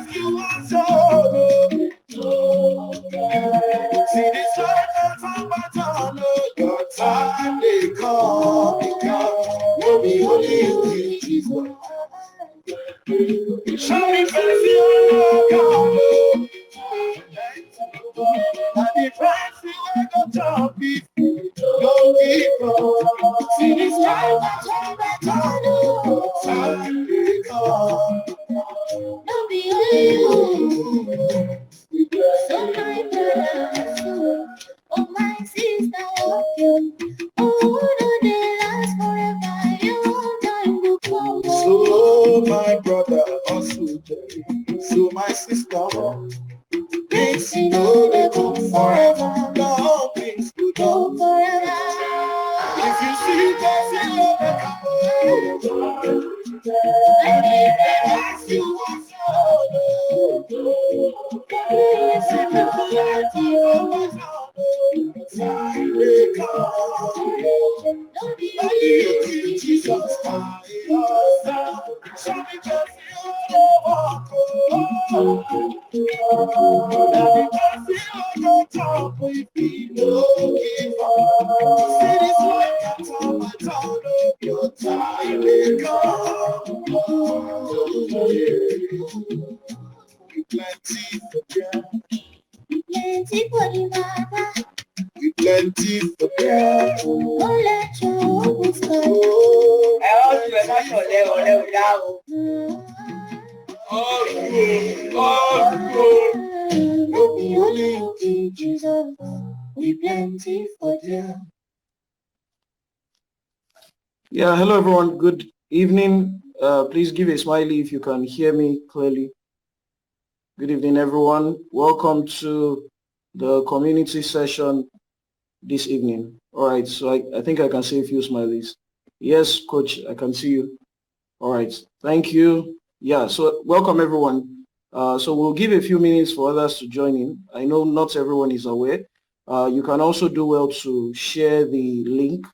ask you what's up, see this life that's on my tongue, your time they come, because we'll be only you, Jesus. Show me mercy on your God, and the mercy when the top is no people. See this life that's on my tongue, your time they come. Don't be only you. So my brother, oh my sister, walking. Oh, no, they last forever. Your time will come. So my brother, also, so my sister, things you know they go forever. No things go down forever. If you see this, you know they come. And if they ask you what's don't be Jesus, show me just see this one that's on my tongue, your time will come. Plenty for them. Plenty for the matter. Plenty for them. Don't let your hopes go. Don't be only you, Jesus. We plenty for them. Yeah, hello everyone. Good evening. Please give a smiley if you can hear me clearly. Good evening, everyone. Welcome to the community session this evening. All right, so I think I can see a few smileys. Yes, coach, I can see you. All right, thank you. Yeah, so welcome everyone. So we'll give a few minutes for others to join in. I know not everyone is aware. You can also do well to share the link.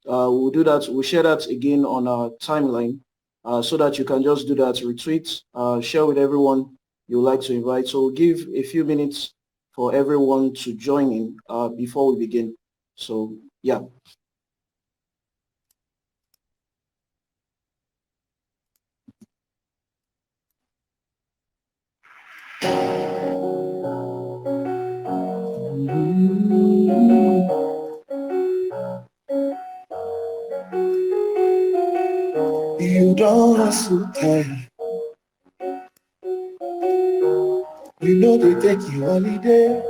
We'll do that. We'll share that again on our timeline so that you can just do that, retweet, share with everyone you'd like to invite. So we'll give a few minutes for everyone to join in before we begin. So, yeah. You don't hustle time. You know they take you holiday.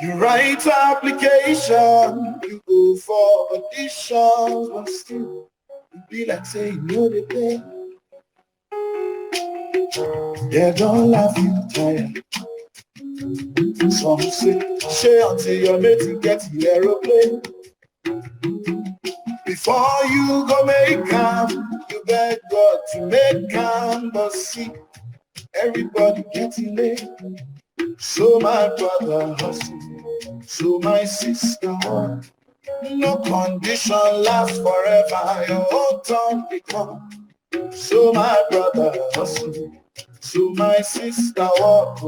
You write application, you go for auditions, but still, you be like say you know they pay. They don't laugh you tired. Some say until your mate get the aeroplane. Before you go make calm, you beg God to make calm, but see, everybody getting late. So my brother hustle, so my sister work. No condition lasts forever, your own turn they come. So my brother hustle, so my sister work.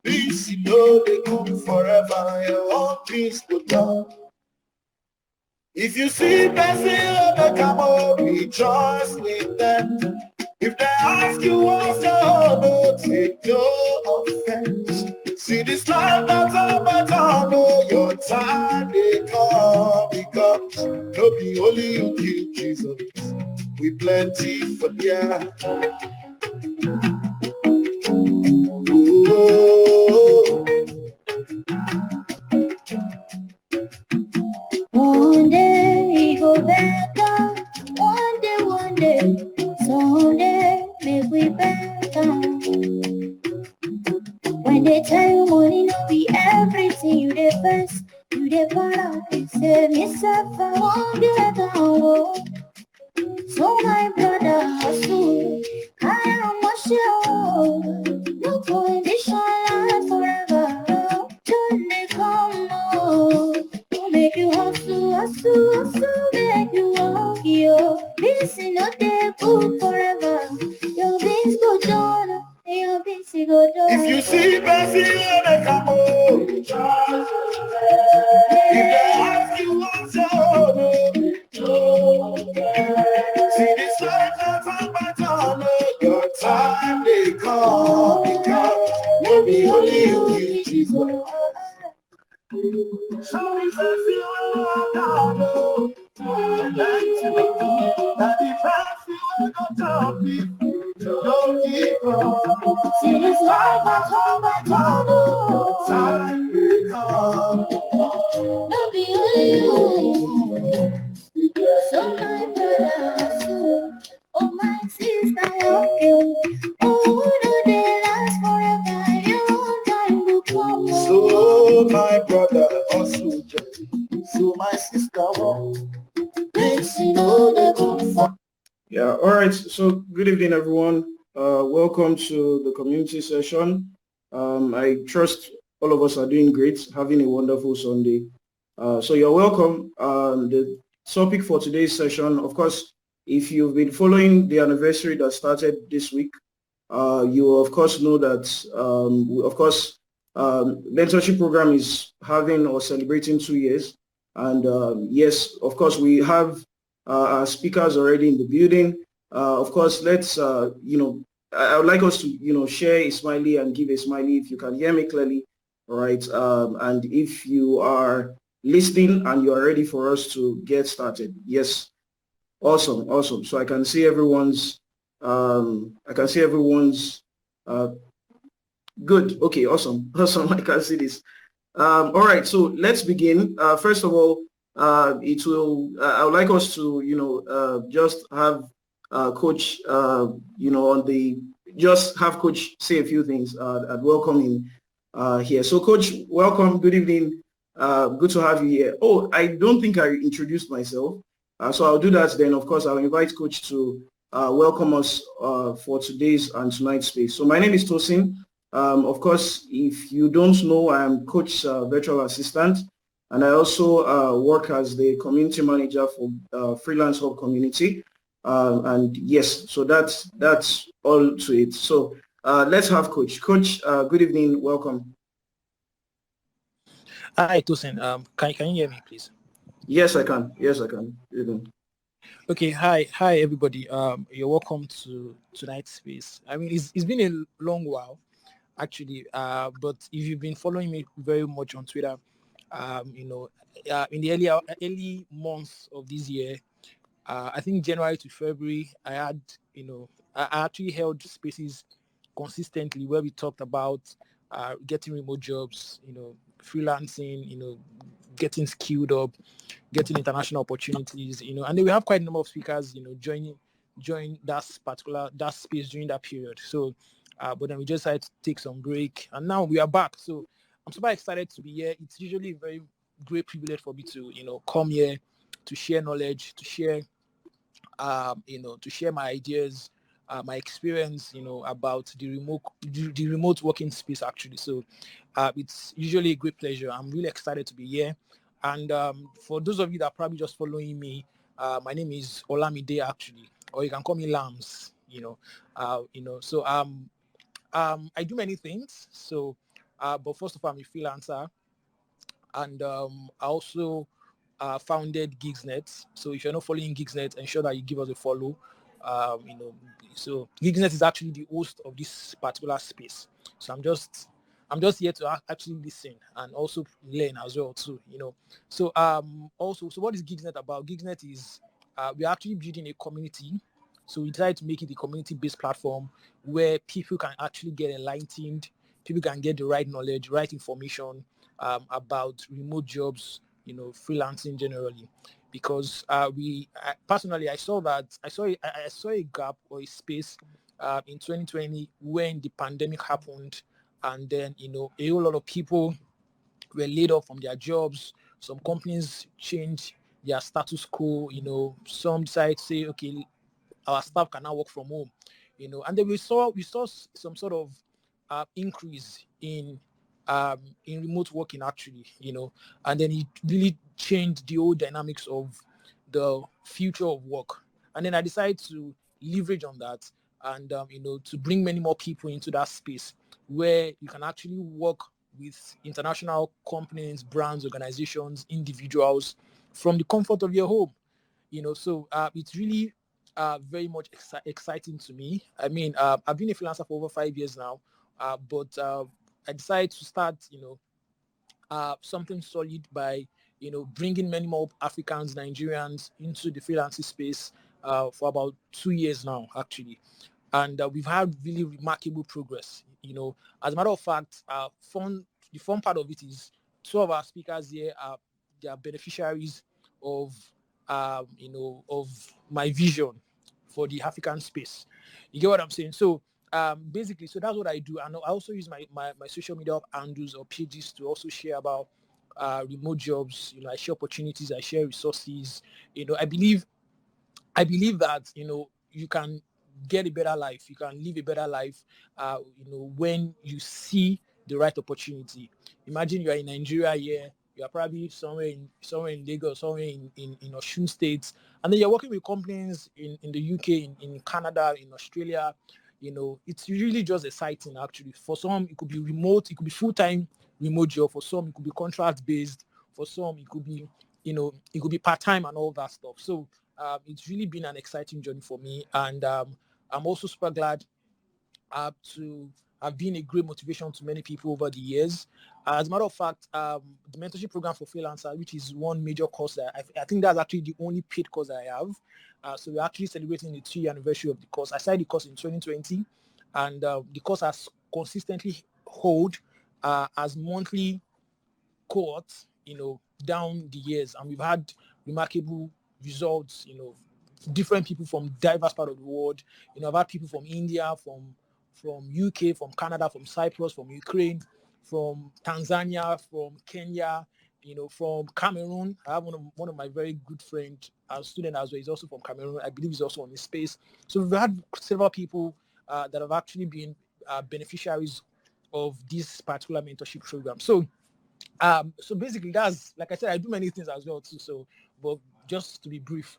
Peace you know they come forever, your own peace go down. If you see person come up, rejoice with them. If they ask you what's your no, take no offense. See this life that's on my tongue, know your time they come, because no be only you give Jesus. We plenty for yeah. One day we go better. One day, someday make we better. When they tell you money no be everything, you the first, you the para. Say me suffer, won't get down. So my brother hustle, I am a share your busy not there good forever. Your busy go down, your busy go down. If you see Bessie, they come home. If they ask you what's your name, see this life that's on my tongue. Your time they come, because will be only you, Jesus. So we say, see what I know. That the past you will not me. Don't keep on. See this life that's on my tongue. Time will come. Don't be only you. So my brother, so, oh my sister, walking. Oh, no, they last forever. Your time will come. So my brother also joy. So my sister walk. Makes you know the good for. Yeah, all right. So good evening, everyone. Welcome to the community session. I trust all of us are doing great, having a wonderful Sunday. So you're welcome. The topic for today's session, of course, if you've been following the anniversary that started this week, you will of course know that, mentorship program is having or celebrating 2 years. And yes, of course, we have our speakers already in the building. Of course, let's, I would like us to, share a smiley and give a smiley if you can hear me clearly. All right. And if you are listening and you are ready for us to get started. Yes. Awesome. Awesome. So I can see everyone's, good. Okay. Awesome. Awesome. I can see this. All right. So let's begin. First of all, I would like us to, just have Coach, just have Coach say a few things and welcome him here. So Coach, welcome. Good evening. Good to have you here. Oh, I don't think I introduced myself. So I'll do that then. Of course, I'll invite Coach to welcome us for today's and tonight's space. So my name is Tosin. Of course, if you don't know, I am Coach's virtual assistant, and I also work as the community manager for Freelance Hub community. And yes, so that's all to it. So let's have Coach. Coach, good evening. Welcome. Hi, Tosin. Can you hear me, please? Yes, I can. Yes, I can. Good evening. Okay. Hi, everybody. You're welcome to tonight's space. I mean, it's been a long while, actually. But if you've been following me very much on Twitter, in the early months of this year, I think January to February, I actually held spaces consistently where we talked about getting remote jobs, freelancing, getting skilled up, getting international opportunities, and then we have quite a number of speakers, join that space during that period. So, but then we just had to take some break, and now we are back. So I'm super excited to be here. It's usually a very great privilege for me to, come here to share knowledge, to share my ideas, my experience, about the remote working space actually. So it's usually a great pleasure. I'm really excited to be here. And for those of you that are probably just following me, my name is Olamide actually, or you can call me Lams. So I do many things. So, but first of all, I'm a freelancer, and I also founded Gigsnet. So if you're not following Gigsnet, ensure that you give us a follow. So Gigsnet is actually the host of this particular space. So I'm just here to actually listen and also learn as well too. So so what is Gigsnet about? Gigsnet is we're actually building a community. So we decided to make it a community-based platform where people can actually get enlightened, people can get the right knowledge, right information about remote jobs, freelancing generally. Because personally, I saw a gap or a space in 2020 when the pandemic happened, and then a whole lot of people were laid off from their jobs. Some companies changed their status quo. Some decided to say, okay, our staff can now work from home. And then we saw some sort of increase in remote working actually. And then it really changed the whole dynamics of the future of work. And then I decided to leverage on that and, to bring many more people into that space where you can actually work with international companies, brands, organizations, individuals from the comfort of your home. So it's really very much exciting to me. I mean, I've been a freelancer for over 5 years now, but I decided to start, something solid by, bringing many more Africans, Nigerians into the freelancing space for about 2 years now, actually. And we've had really remarkable progress. As a matter of fact, the fun part of it is two of our speakers here they are beneficiaries of, of my vision for the African space. You get what I'm saying? So basically, so that's what I do. And I also use my social media handles or pages to also share about remote jobs. I share opportunities, I share resources. I believe that, you can get a better life. You can live a better life, when you see the right opportunity. Imagine you are in Nigeria here. You are probably somewhere in Lagos, somewhere in Osun State, and then you're working with companies in the UK, in Canada, in Australia. It's really just exciting, actually. For some, it could be remote, it could be full-time remote job. For some, it could be contract-based. For some, it could be, it could be part-time and all that stuff. So it's really been an exciting journey for me, and I'm also super glad to have been a great motivation to many people over the years. As a matter of fact, the mentorship program for freelancers, which is one major course that I think that's actually the only paid course that I have. So we're actually celebrating the 2-year anniversary of the course. I started the course in 2020, and the course has consistently held as monthly cohorts, down the years, and we've had remarkable results. Different people from diverse part of the world. I've had people from India, from UK, from Canada, from Cyprus, from Ukraine, from Tanzania, from Kenya, from Cameroon. I have one of my very good friend, a student as well, is also from Cameroon. I believe he's also on this space. So we've had several people that have actually been beneficiaries of this particular mentorship program. So basically, that's, like I said, I do many things as well too. So, but just to be brief,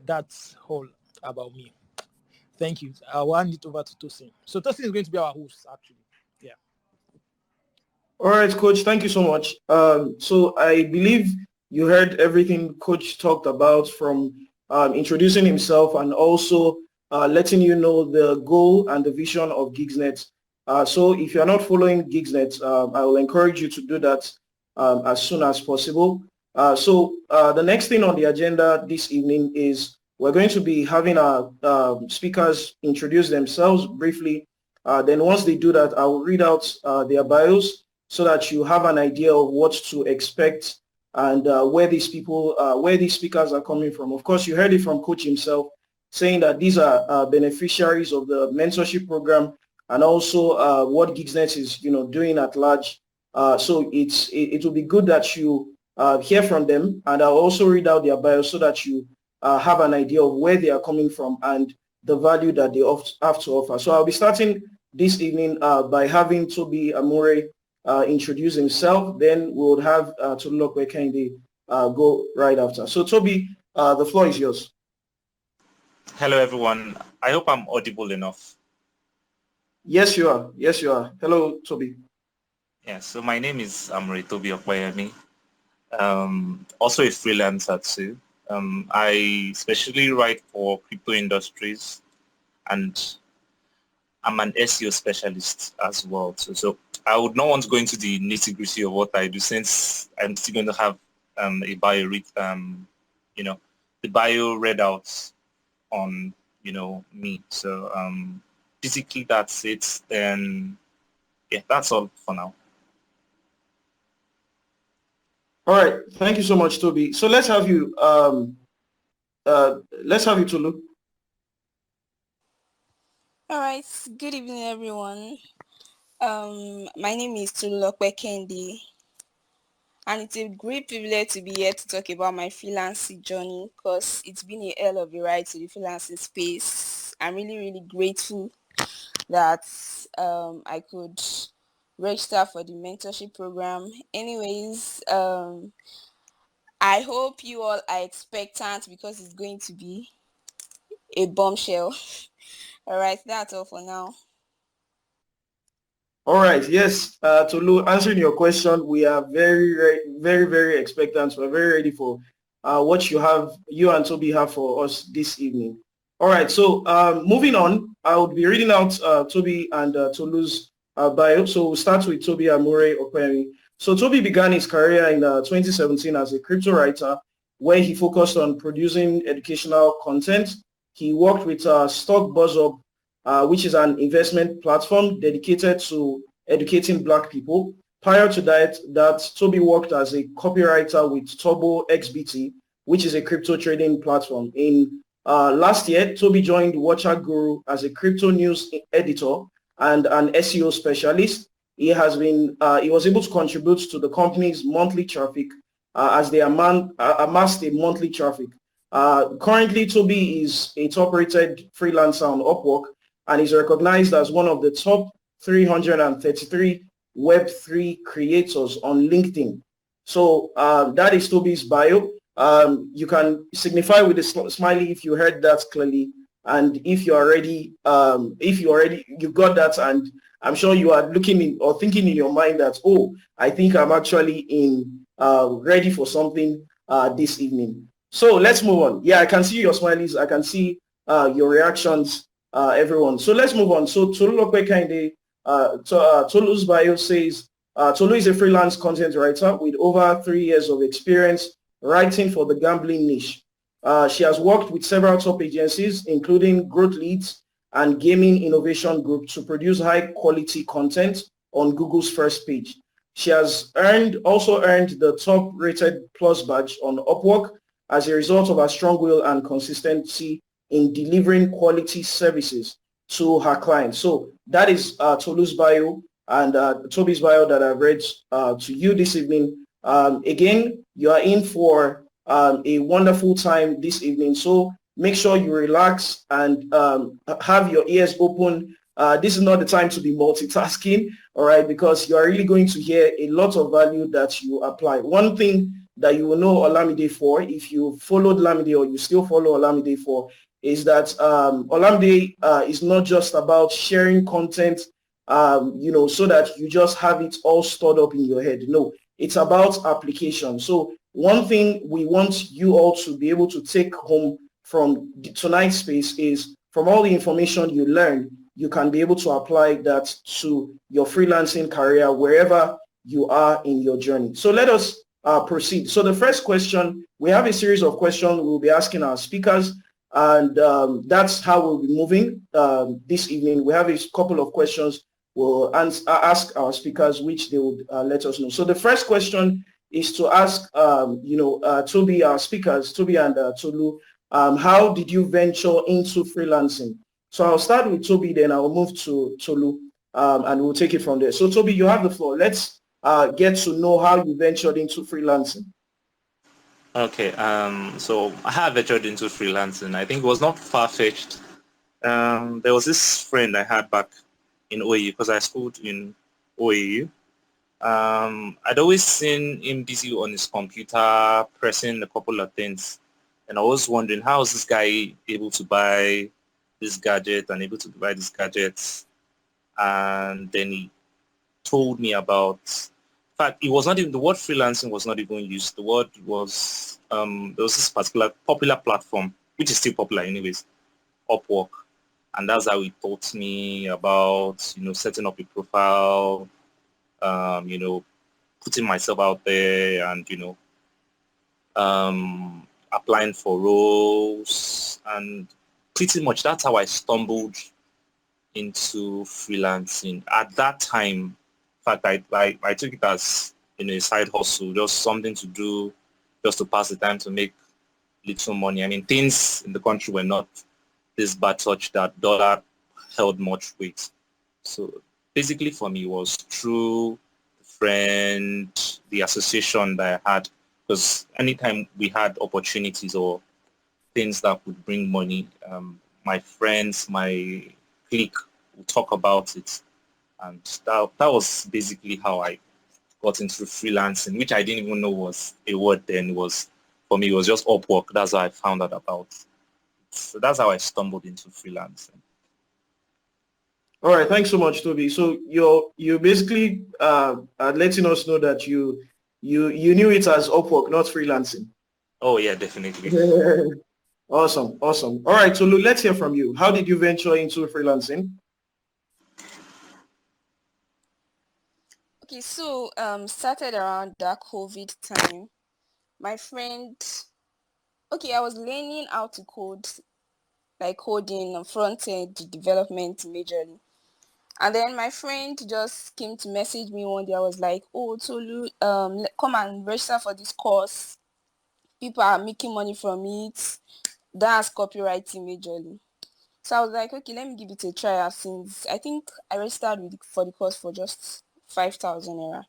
that's all about me. Thank you. I'll hand it over to Tosin. So Tosin is going to be our host, actually. Yeah. All right, Coach. Thank you so much. So I believe you heard everything Coach talked about, from introducing himself and also letting you know the goal and the vision of Gigsnet. So if you're not following Gigsnet, I will encourage you to do that as soon as possible. So the next thing on the agenda this evening is we're going to be having our speakers introduce themselves briefly. Then once they do that, I will read out their bios so that you have an idea of what to expect and where these speakers are coming from. Of course, you heard it from Coach himself saying that these are beneficiaries of the mentorship program, and also what Gigsnet is doing at large. So it will be good that you hear from them, and I'll also read out their bios so that you have an idea of where they are coming from and the value that they have to offer. So I'll be starting this evening by having Tobi Amure introduce himself. Then we'll have Tolu Kehinde go right after. So Tobi, the floor is yours. Hello everyone. I hope I'm audible enough. Yes, you are. Yes, you are. Hello, Tobi. Yeah, so my name is Amure Tobi Okbayemi. Also a freelancer too. I especially write for crypto industries, and I'm an SEO specialist as well. So I would not want to go into the nitty-gritty of what I do, since I'm still going to have a bio read, the bio read out on me. So basically that's it. Then yeah, that's all for now. All right, thank you so much, Tobi. So let's have you Tolu. All right. Good evening, everyone. My name is Tolu Kehinde, and it's a great privilege to be here to talk about my freelancing journey, because it's been a hell of a ride to the freelancing space. I'm really, really grateful that I could register for the mentorship program. Anyways, I hope you all are expectant because it's going to be a bombshell. All right, that's all for now. All right. Yes. Tolu, answering your question, we are very expectant. We're very ready for what you and Toby have for us this evening. All right. So moving on, I will be reading out Toby and Tolu's bio. So we'll start with Tobi Amure Okwemi. So Toby began his career in 2017 as a crypto writer, where he focused on producing educational content. He worked with Stock BuzzUp, which is an investment platform dedicated to educating Black people. Prior to that Toby worked as a copywriter with Turbo XBT, which is a crypto trading platform. In last year, Toby joined Watcher Guru as a crypto news editor and an SEO specialist. He was able to contribute to the company's monthly traffic as they amassed a monthly traffic. Currently, Toby is a top-rated freelancer on Upwork and is recognized as one of the top 333 Web3 creators on LinkedIn. So that is Toby's bio. You can signify with a smiley if you heard that clearly, and if you got that, and I'm sure you are looking in or thinking in your mind that, oh, I think I'm actually ready for something this evening. So let's move on. Yeah, I can see your smileys. I can see your reactions, everyone. So let's move on. So Tolu Kehinde, Tolu's bio says, Tolu is a freelance content writer with over 3 years of experience writing for the gambling niche. She has worked with several top agencies, including Growth Leads and Gaming Innovation Group, to produce high quality content on Google's first page. She has also earned the top rated plus badge on Upwork as a result of her strong will and consistency in delivering quality services to her clients. So that is Tolu's bio and Toby's bio that I've read to you this evening. Again, you are in for a wonderful time this evening. So make sure you relax and have your ears open. This is not the time to be multitasking, all right, because you are really going to hear a lot of value that you apply. One thing that you will know Olamide for, if you followed Olamide or you still follow Olamide for, is that Olamide is not just about sharing content, so that you just have it all stored up in your head. No, it's about application. So one thing we want you all to be able to take home from tonight's space is, from all the information you learn, you can be able to apply that to your freelancing career wherever you are in your journey. So let us proceed. So the first question, we have a series of questions we'll be asking our speakers, and that's how we'll be moving this evening. We have a couple of questions we'll ask our speakers, which they would let us know. So the first question is to ask, Toby, our speakers, Toby and Tolu, how did you venture into freelancing? So I'll start with Toby, then I'll move to Tolu, and we'll take it from there. So Toby, you have the floor. Let's get to know how you ventured into freelancing. Okay, so I have ventured into freelancing. I think it was not far-fetched. There was this friend I had back in OAU, because I schooled in OAU. I'd always seen him busy on his computer, pressing a couple of things. And I was wondering, how is this guy able to buy this gadget and able to buy these gadgets? And then he told me about, in fact, it was not even, the word freelancing was not even used. The word was, there was this particular popular platform, which is still popular anyways, Upwork. And that's how he taught me about, setting up a profile, putting myself out there and, applying for roles. And pretty much that's how I stumbled into freelancing. At that time, in fact, I took it as a side hustle, just something to do, just to pass the time, to make little money. I mean, things in the country were not this bad touch that dollar held much weight. So basically for me, it was through the friend, the association that I had, because anytime we had opportunities or things that would bring money, my friends, my clique would talk about it. And that was basically how I got into freelancing, which I didn't even know was a word then. It was for me, it was just Upwork. That's how I found out about it. So that's how I stumbled into freelancing. All right, thanks so much, Toby. So you basically letting us know that you knew it as Upwork, not freelancing. Oh yeah, definitely. Awesome, awesome. All right, so let's hear from you. How did you venture into freelancing? Okay, so started around that COVID time. My friend, okay, I was learning how to code, like coding and front end development majorly. And then my friend just came to message me one day. I was like, "Oh, Tolu, come and register for this course. People are making money from it. That's copywriting majorly." So I was like, "Okay, let me give it a try." Since I think I registered for the course for just 5,000 naira.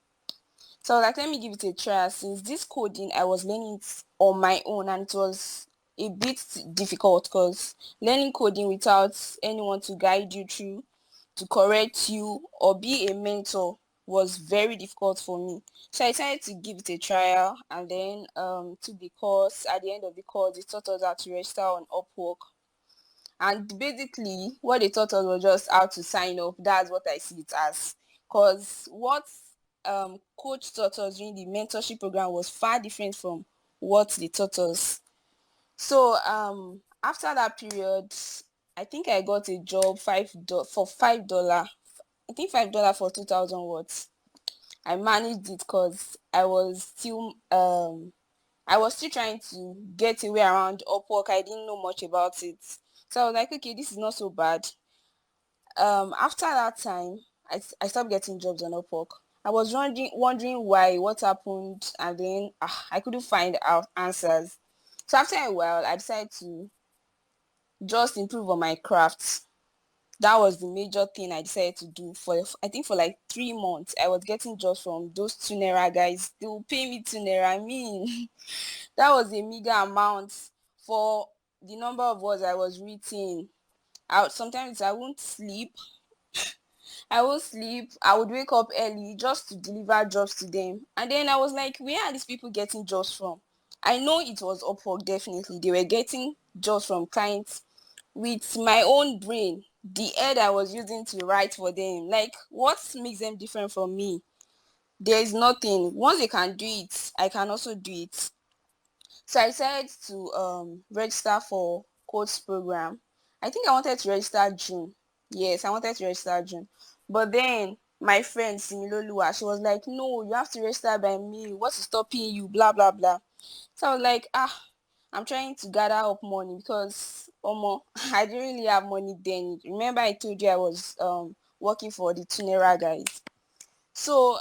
So I was like, let me give it a try. Since this coding, I was learning it on my own, and it was a bit difficult because learning coding without anyone to guide you through, to correct you, or be a mentor was very difficult for me. So I decided to give it a trial, and then took the course. At the end of the course, they taught us how to register on Upwork. And basically, what they taught us was just how to sign up. That's what I see it as. Because what coach taught us during the mentorship program was far different from what they taught us. So after that period, I think I got a job for $5. I think $5 for 2,000 words. I managed it because I was still trying to get away around Upwork. I didn't know much about it. So I was like, okay, this is not so bad. After that time, I stopped getting jobs on Upwork. I was wondering why, what happened, and then I couldn't find out answers. So after a while, I decided to just improve on my craft. That was the major thing I decided to do. I think for like 3 months, I was getting jobs from those 2 naira guys. They will pay me 2 naira. I mean, that was a meager amount for the number of words I was reading. Sometimes I won't sleep. I would wake up early just to deliver jobs to them. And then I was like, where are these people getting jobs from? I know it was Upwork, definitely. They were getting jobs from clients with my own brain, the head I was using to write for them. Like, what makes them different from me? There is nothing. Once they can do it, I can also do it. So I decided to register for coach program. I think I wanted to register June. Yes, I wanted to register June. But then my friend Similolua, she was like, no, you have to register by me. What's stopping you? Blah, blah, blah. So I was like, I'm trying to gather up money because I didn't really have money then. Remember I told you I was working for the Tunera guys. So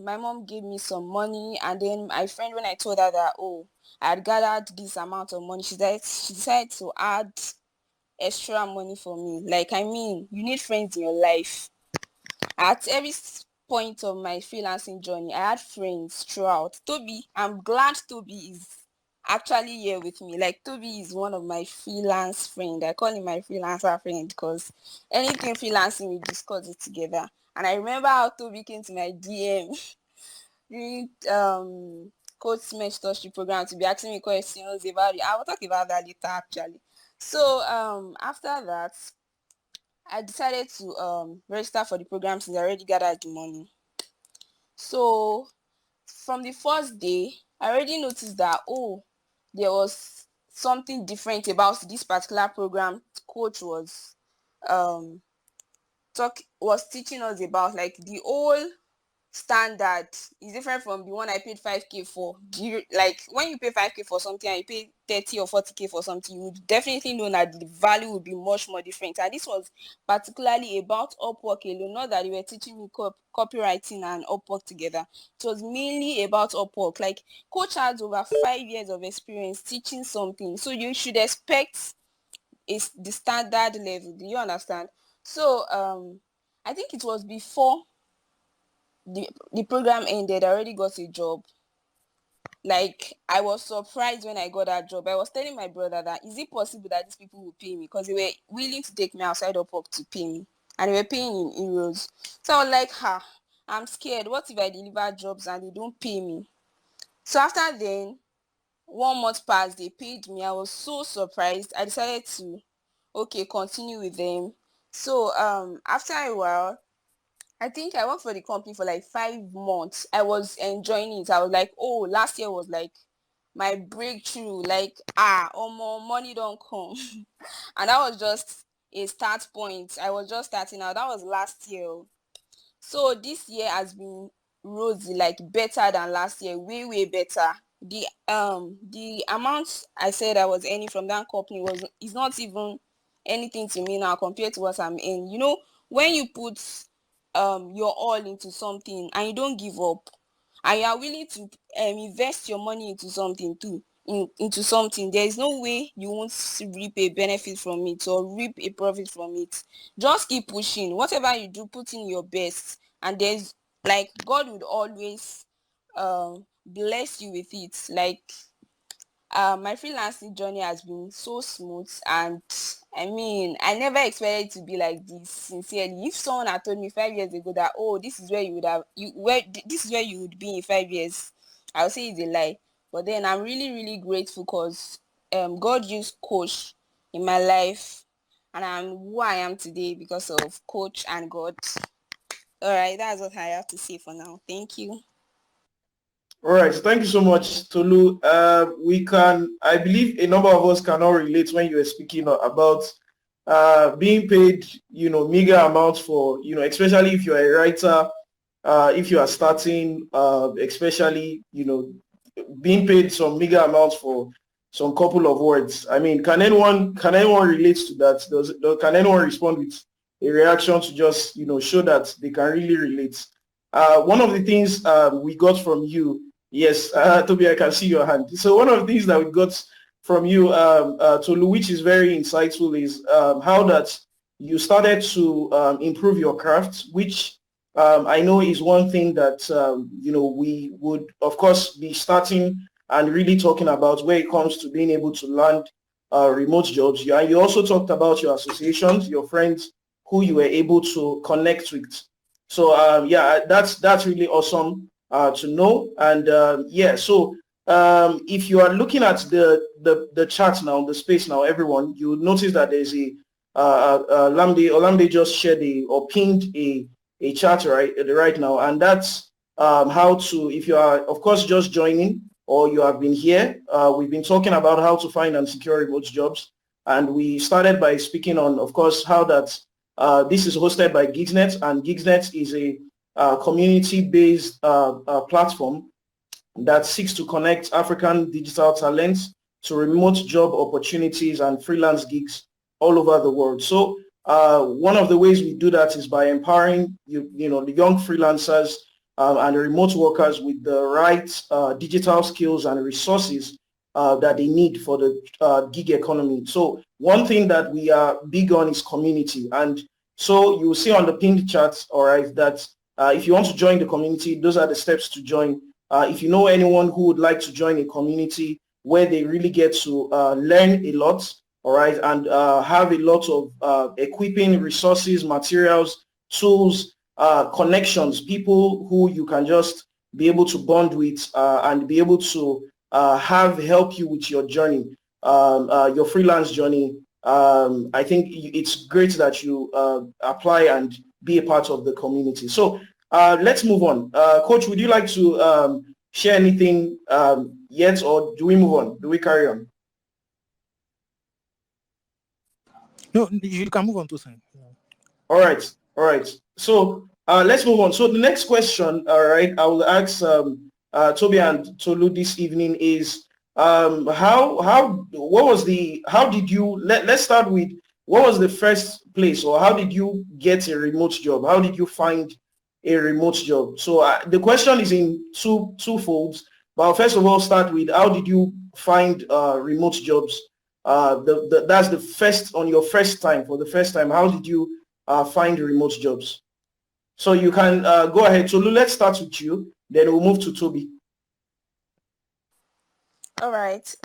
my mom gave me some money, and then my friend, when I told her that, oh, I had gathered this amount of money, she decided to add extra money for me. Like, I mean, you need friends in your life. At every point of my freelancing journey, I had friends throughout. Tobi, I'm glad Tobi is actually here with me. Like, Tobi is one of my freelance friend. I call him my freelancer friend because anything freelancing, we discuss it together. And I remember how Tobi came to my DM during Coach Mentorship program to be asking me questions about it. I will talk about that later actually. So after that, I decided to register for the program since I already gathered the money. So from the first day, I already noticed that, oh, there was something different about this particular program coach um was teaching us about. Like, the whole standard is different from the one I paid 5k for. Like, when you pay 5k for something and you pay 30 or 40k for something, you would definitely know that the value would be much more different. And this was particularly about Upwork alone, not that they were teaching me copywriting and Upwork together. It was mainly about Upwork. Like, coach has over 5 years of experience teaching something, so you should expect the standard level. Do you understand? So I think it was before the program ended, I already got a job. Like, I was surprised when I got that job. I was telling my brother that, is it possible that these people will pay me? Because they were willing to take me outside of work to pay me. And they were paying in euros. So I was like, I'm scared. What if I deliver jobs and they don't pay me? So after then, 1 month passed, they paid me. I was so surprised. I decided to continue with them. So after a while, I think I worked for the company for like 5 months. I was enjoying it. I was like, oh, last year was like my breakthrough. Like, more money don't come. And that was just a start point. I was just starting out. That was last year. So this year has been rosy, like better than last year, way better. The amount I said I was earning from that company is not even anything to me now compared to what I'm in. You know, when you put your all into something and you don't give up, and you are willing to invest your money into something too, into something, there is no way you won't reap a benefit from it or reap a profit from it. Just keep pushing. Whatever you do, put in your best, and there's like God would always bless you with it. Like my freelancing journey has been so smooth, and I mean, I never expected it to be like this. Sincerely, if someone had told me 5 years ago that, oh, this is where this is where you would be in 5 years, I would say it's a lie. But then I'm really grateful because God used Coach in my life, and I'm who I am today because of Coach and God. All right, that's what I have to say for now. Thank you. All right, thank you so much, Tolu. I believe a number of us cannot relate when you were speaking about being paid, meager amounts for, especially if you're a writer, if you are starting, especially, being paid some meager amounts for some couple of words. I mean, can anyone relate to that? Can anyone respond with a reaction to just, show that they can really relate? One of the things we got from you, yes, Tobi, I can see your hand. So one of the things that we got from you, Tolu, which is very insightful, is how that you started to improve your craft, which I know is one thing that, we would, of course, be starting and really talking about where it comes to being able to land remote jobs. You also talked about your associations, your friends who you were able to connect with. So that's really awesome to know. And so if you are looking at the chat now, the space now, everyone, you will notice that there's a Olamide just shared or pinned a chat right now, and that's how to, if you are of course just joining or you have been here, we've been talking about how to find and secure remote jobs, and we started by speaking on, of course, how that this is hosted by Gigsnet, and Gigsnet is a community-based platform that seeks to connect African digital talents to remote job opportunities and freelance gigs all over the world. So one of the ways we do that is by empowering the young freelancers and remote workers with the right digital skills and resources that they need for the gig economy. So one thing that we are big on is community. And so you will see on the pinned chat, all right, that if you want to join the community, those are the steps to join. If you know anyone who would like to join a community where they really get to learn a lot, all right, and have a lot of equipping resources, materials, tools, connections, people who you can just be able to bond with and be able to help you with your journey, your freelance journey. I think it's great that you apply and be a part of the community. So let's move on. Coach, would you like to share anything yet, or do we move on? Do we carry on? No, you can move on to something. All right. So let's move on. So the next question, all right, I will ask Tobi and Tolu this evening is let's start with, what was the first place, or how did you get a remote job? How did you find a remote job? So the question is in two folds, but I'll first of all start with, how did you find remote jobs? That's the first, on your first time, for the first time, how did you find remote jobs? So you can go ahead. Tolu, let's start with you, then we'll move to Tobi. All right.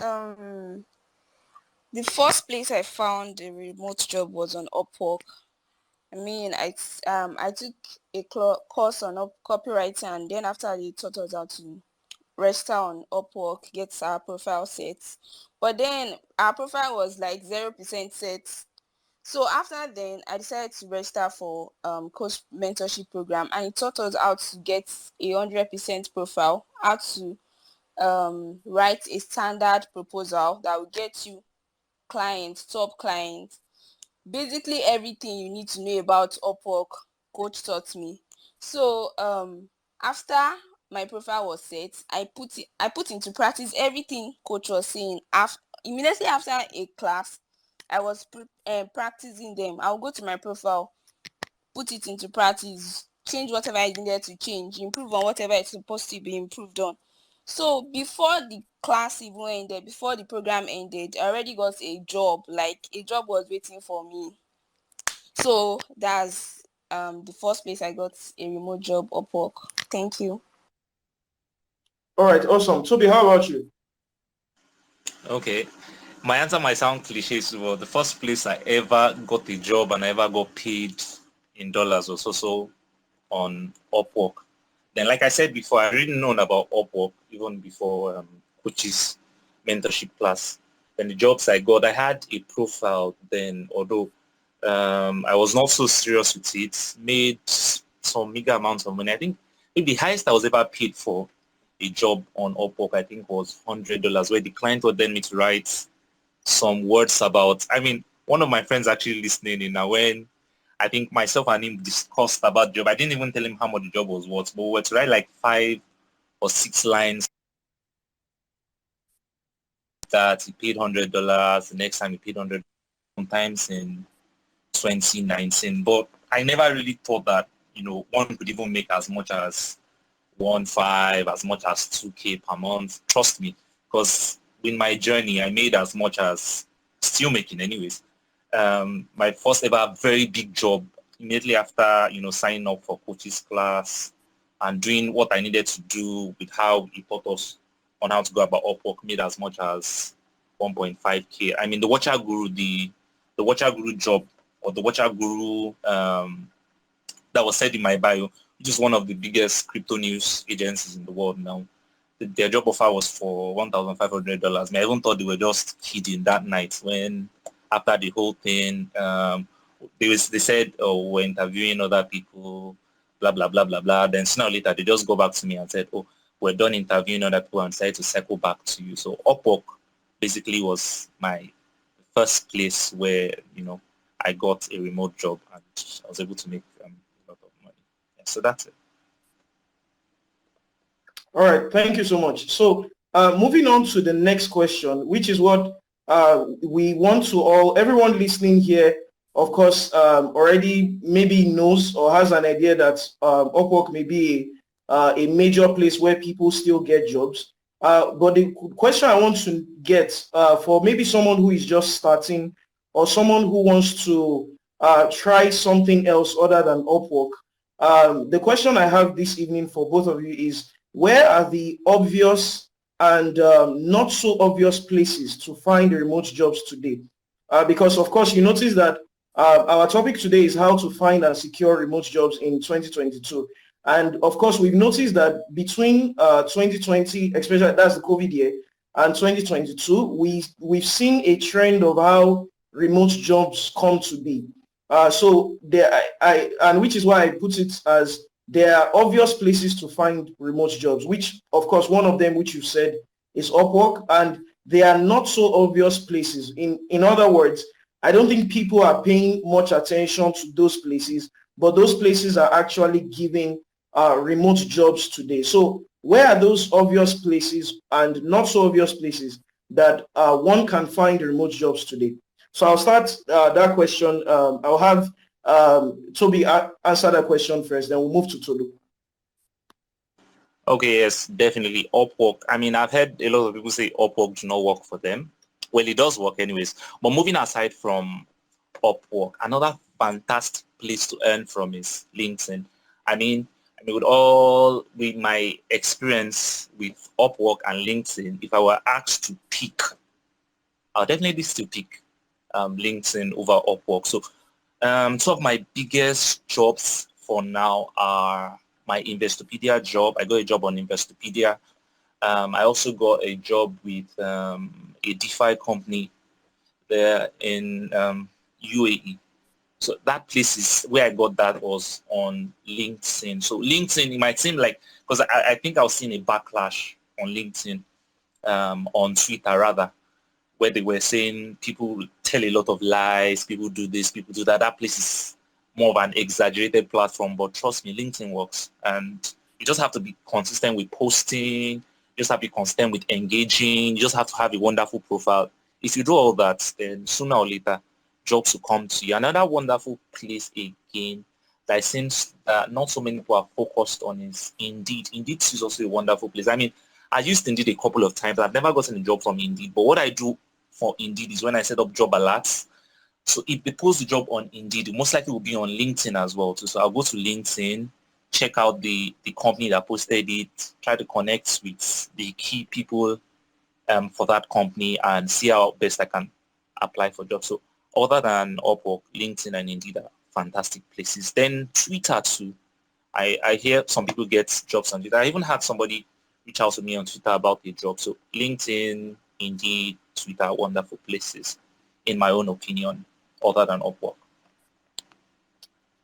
The first place I found a remote job was on Upwork. I mean, I took a course on copywriting, and then after they taught us how to register on Upwork, get our profile set. But then our profile was like 0% set. So after then, I decided to register for coach mentorship program, and it taught us how to get 100% profile, how to write a standard proposal that will get you clients, top clients. Basically everything you need to know about Upwork, coach taught me. So after my profile was set, I put into practice everything coach was saying. Immediately after a class, I was practicing them. I'll go to my profile, put it into practice, change whatever I needed to change, improve on whatever it's supposed to be improved on. So before the class even ended, before the program ended, I already got a job. Like, a job was waiting for me. So that's the first place I got a remote job, Upwork. Thank you. All right, awesome. Tobi, how about you? Okay. My answer might sound cliche, but the first place I ever got a job and I ever got paid in dollars was also on Upwork. Then, like I said before, I already known about Upwork even before coaches mentorship class. Then the jobs I got, I had a profile then, although I was not so serious with it, made some meager amounts of money. I think maybe the highest I was ever paid for a job on Upwork, I think, was $100, where the client wanted me to write some words about, I mean, one of my friends actually listening in now, when I think myself and him discussed about the job. I didn't even tell him how much the job was worth, but we were to write like 5 or 6 lines that he paid $100. The next time he paid 100, sometimes in 2019. But I never really thought that, one could even make as much as 1.5, as much as 2K per month. Trust me, because in my journey, I made as much as still making anyways. My first ever very big job immediately after, signing up for coaches class and doing what I needed to do with how he taught us on how to go about Upwork, made as much as 1.5K. I mean, the Watcher Guru, the Watcher Guru job, or the Watcher Guru that was said in my bio, which is one of the biggest crypto news agencies in the world now. Their job offer was for $1,500. I even thought they were just kidding that night when, after the whole thing, they said, oh, we're interviewing other people, blah, blah, blah, blah, blah. Then sooner or later, they just go back to me and said, oh, we're done interviewing other people and decided to circle back to you. So Upwork basically was my first place where, I got a remote job and I was able to make a lot of money. Yeah, so that's it. All right, thank you so much. So moving on to the next question, which is what we want to everyone listening here, of course, already maybe knows or has an idea that Upwork may be a major place where people still get jobs. But the question I want to get for maybe someone who is just starting or someone who wants to try something else other than Upwork, the question I have this evening for both of you is, where are the obvious and not so obvious places to find remote jobs today? Because, of course, you notice that our topic today is how to find and secure remote jobs in 2022. And, of course, we've noticed that between 2020, especially that's the COVID year, and 2022, we've seen a trend of how remote jobs come to be. So there, and which is why I put it as there are obvious places to find remote jobs, which, of course, one of them, which you said, is Upwork, and they are not so obvious places. In other words, I don't think people are paying much attention to those places, but those places are actually giving remote jobs today. So where are those obvious places and not so obvious places that one can find remote jobs today? So I'll start that question. I'll have Tobi answer that question first, then we'll move to Tolu. Okay, yes, definitely. Upwork. I mean, I've heard a lot of people say Upwork do not work for them. Well, it does work anyways. But moving aside from Upwork, another fantastic place to earn from is LinkedIn. I mean, with my experience with Upwork and LinkedIn, if I were asked to pick, I'll definitely still pick LinkedIn over Upwork. So two of my biggest jobs for now are my Investopedia job. I got a job on Investopedia, I also got a job with a DeFi company there in UAE. So that place is where I got that was on LinkedIn. So LinkedIn, it might seem like, because I think I was seeing a backlash on LinkedIn, on Twitter rather, where they were saying people tell a lot of lies, people do this, people do that. That place is more of an exaggerated platform, but trust me, LinkedIn works. And you just have to be consistent with posting, you just have to be consistent with engaging, you just have to have a wonderful profile. If you do all that, then sooner or later, jobs will come to you. Another wonderful place again that seems that not so many people are focused on is Indeed. Indeed is also a wonderful place. I mean, I used Indeed a couple of times. I've never gotten a job from Indeed, but what I do for Indeed is when I set up job alerts. So if they post the job on Indeed, it most likely will be on LinkedIn as well too. So I'll go to LinkedIn, check out the company that posted it, try to connect with the key people for that company and see how best I can apply for jobs. So other than Upwork, LinkedIn and Indeed are fantastic places. Then Twitter too. I hear some people get jobs on Twitter. I even had somebody reach out to me on Twitter about a job. So LinkedIn, Indeed, Twitter, wonderful places, in my own opinion, other than Upwork.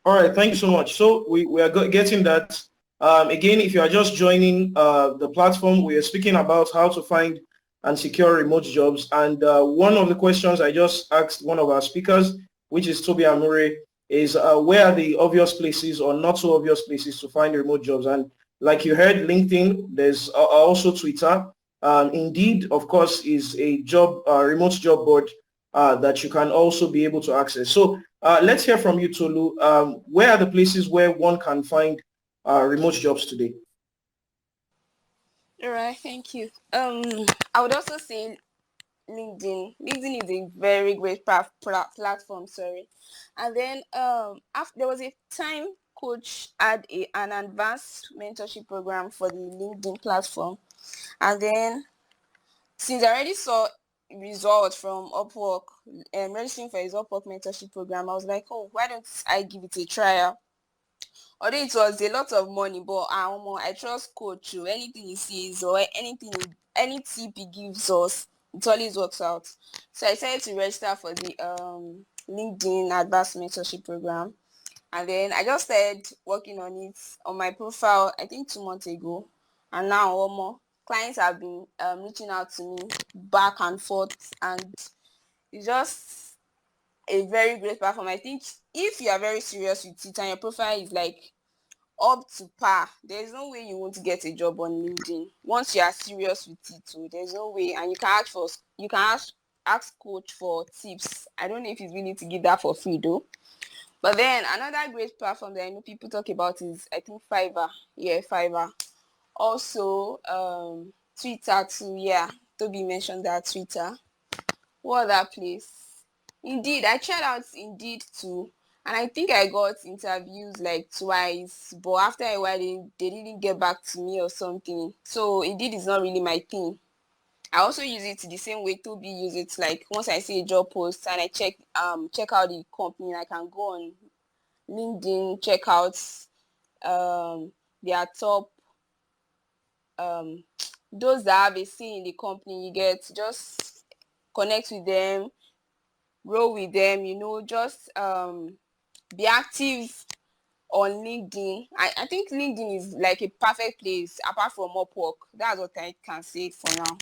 All right, thank you so much. So we are getting that. Again, if you are just joining the platform, we are speaking about how to find and secure remote jobs. And one of the questions I just asked one of our speakers, which is Tobi Amure, is where are the obvious places or not so obvious places to find remote jobs? And like you heard, LinkedIn, there's also Twitter. Indeed, of course, is a job remote job board that you can also be able to access. So let's hear from you, Tolu. Where are the places where one can find remote jobs today? All right, thank you. I would also say LinkedIn. LinkedIn is a very great platform. Sorry, and then after there was a time coach had an advanced mentorship program for the LinkedIn platform, and then since I already saw results from Upwork, registering for his Upwork mentorship program, I was like, oh, why don't I give it a trial? Although it was a lot of money, but I trust coach. Anything he sees or any tip he gives us, it always works out. So I decided to register for the LinkedIn Advanced Mentorship Program, and then I just started working on it on my profile. I think 2 months ago, and now more clients have been reaching out to me back and forth, and it's just a very great platform. I think if you are very serious with it and your profile is like up to par, there's no way you won't get a job on LinkedIn. Once you are serious with it too, there's no way. And you can ask coach for tips. I don't know if he's willing to give that for free though. But then another great platform that I know people talk about is, I think, Fiverr. Yeah, Fiverr. Also Twitter too. Yeah, Tobi mentioned that, Twitter. What other place? Indeed, I tried out Indeed too, and I think I got interviews like twice, but after a while they didn't get back to me or something. So Indeed is not really my thing. I also use it the same way Toby use it. Like once I see a job post and I check out the company, I can go on LinkedIn, check out their top those that have a say in the company. You get, just connect with them, grow with them, just be active on LinkedIn. I think LinkedIn is like a perfect place apart from Upwork. That's what I can say for now.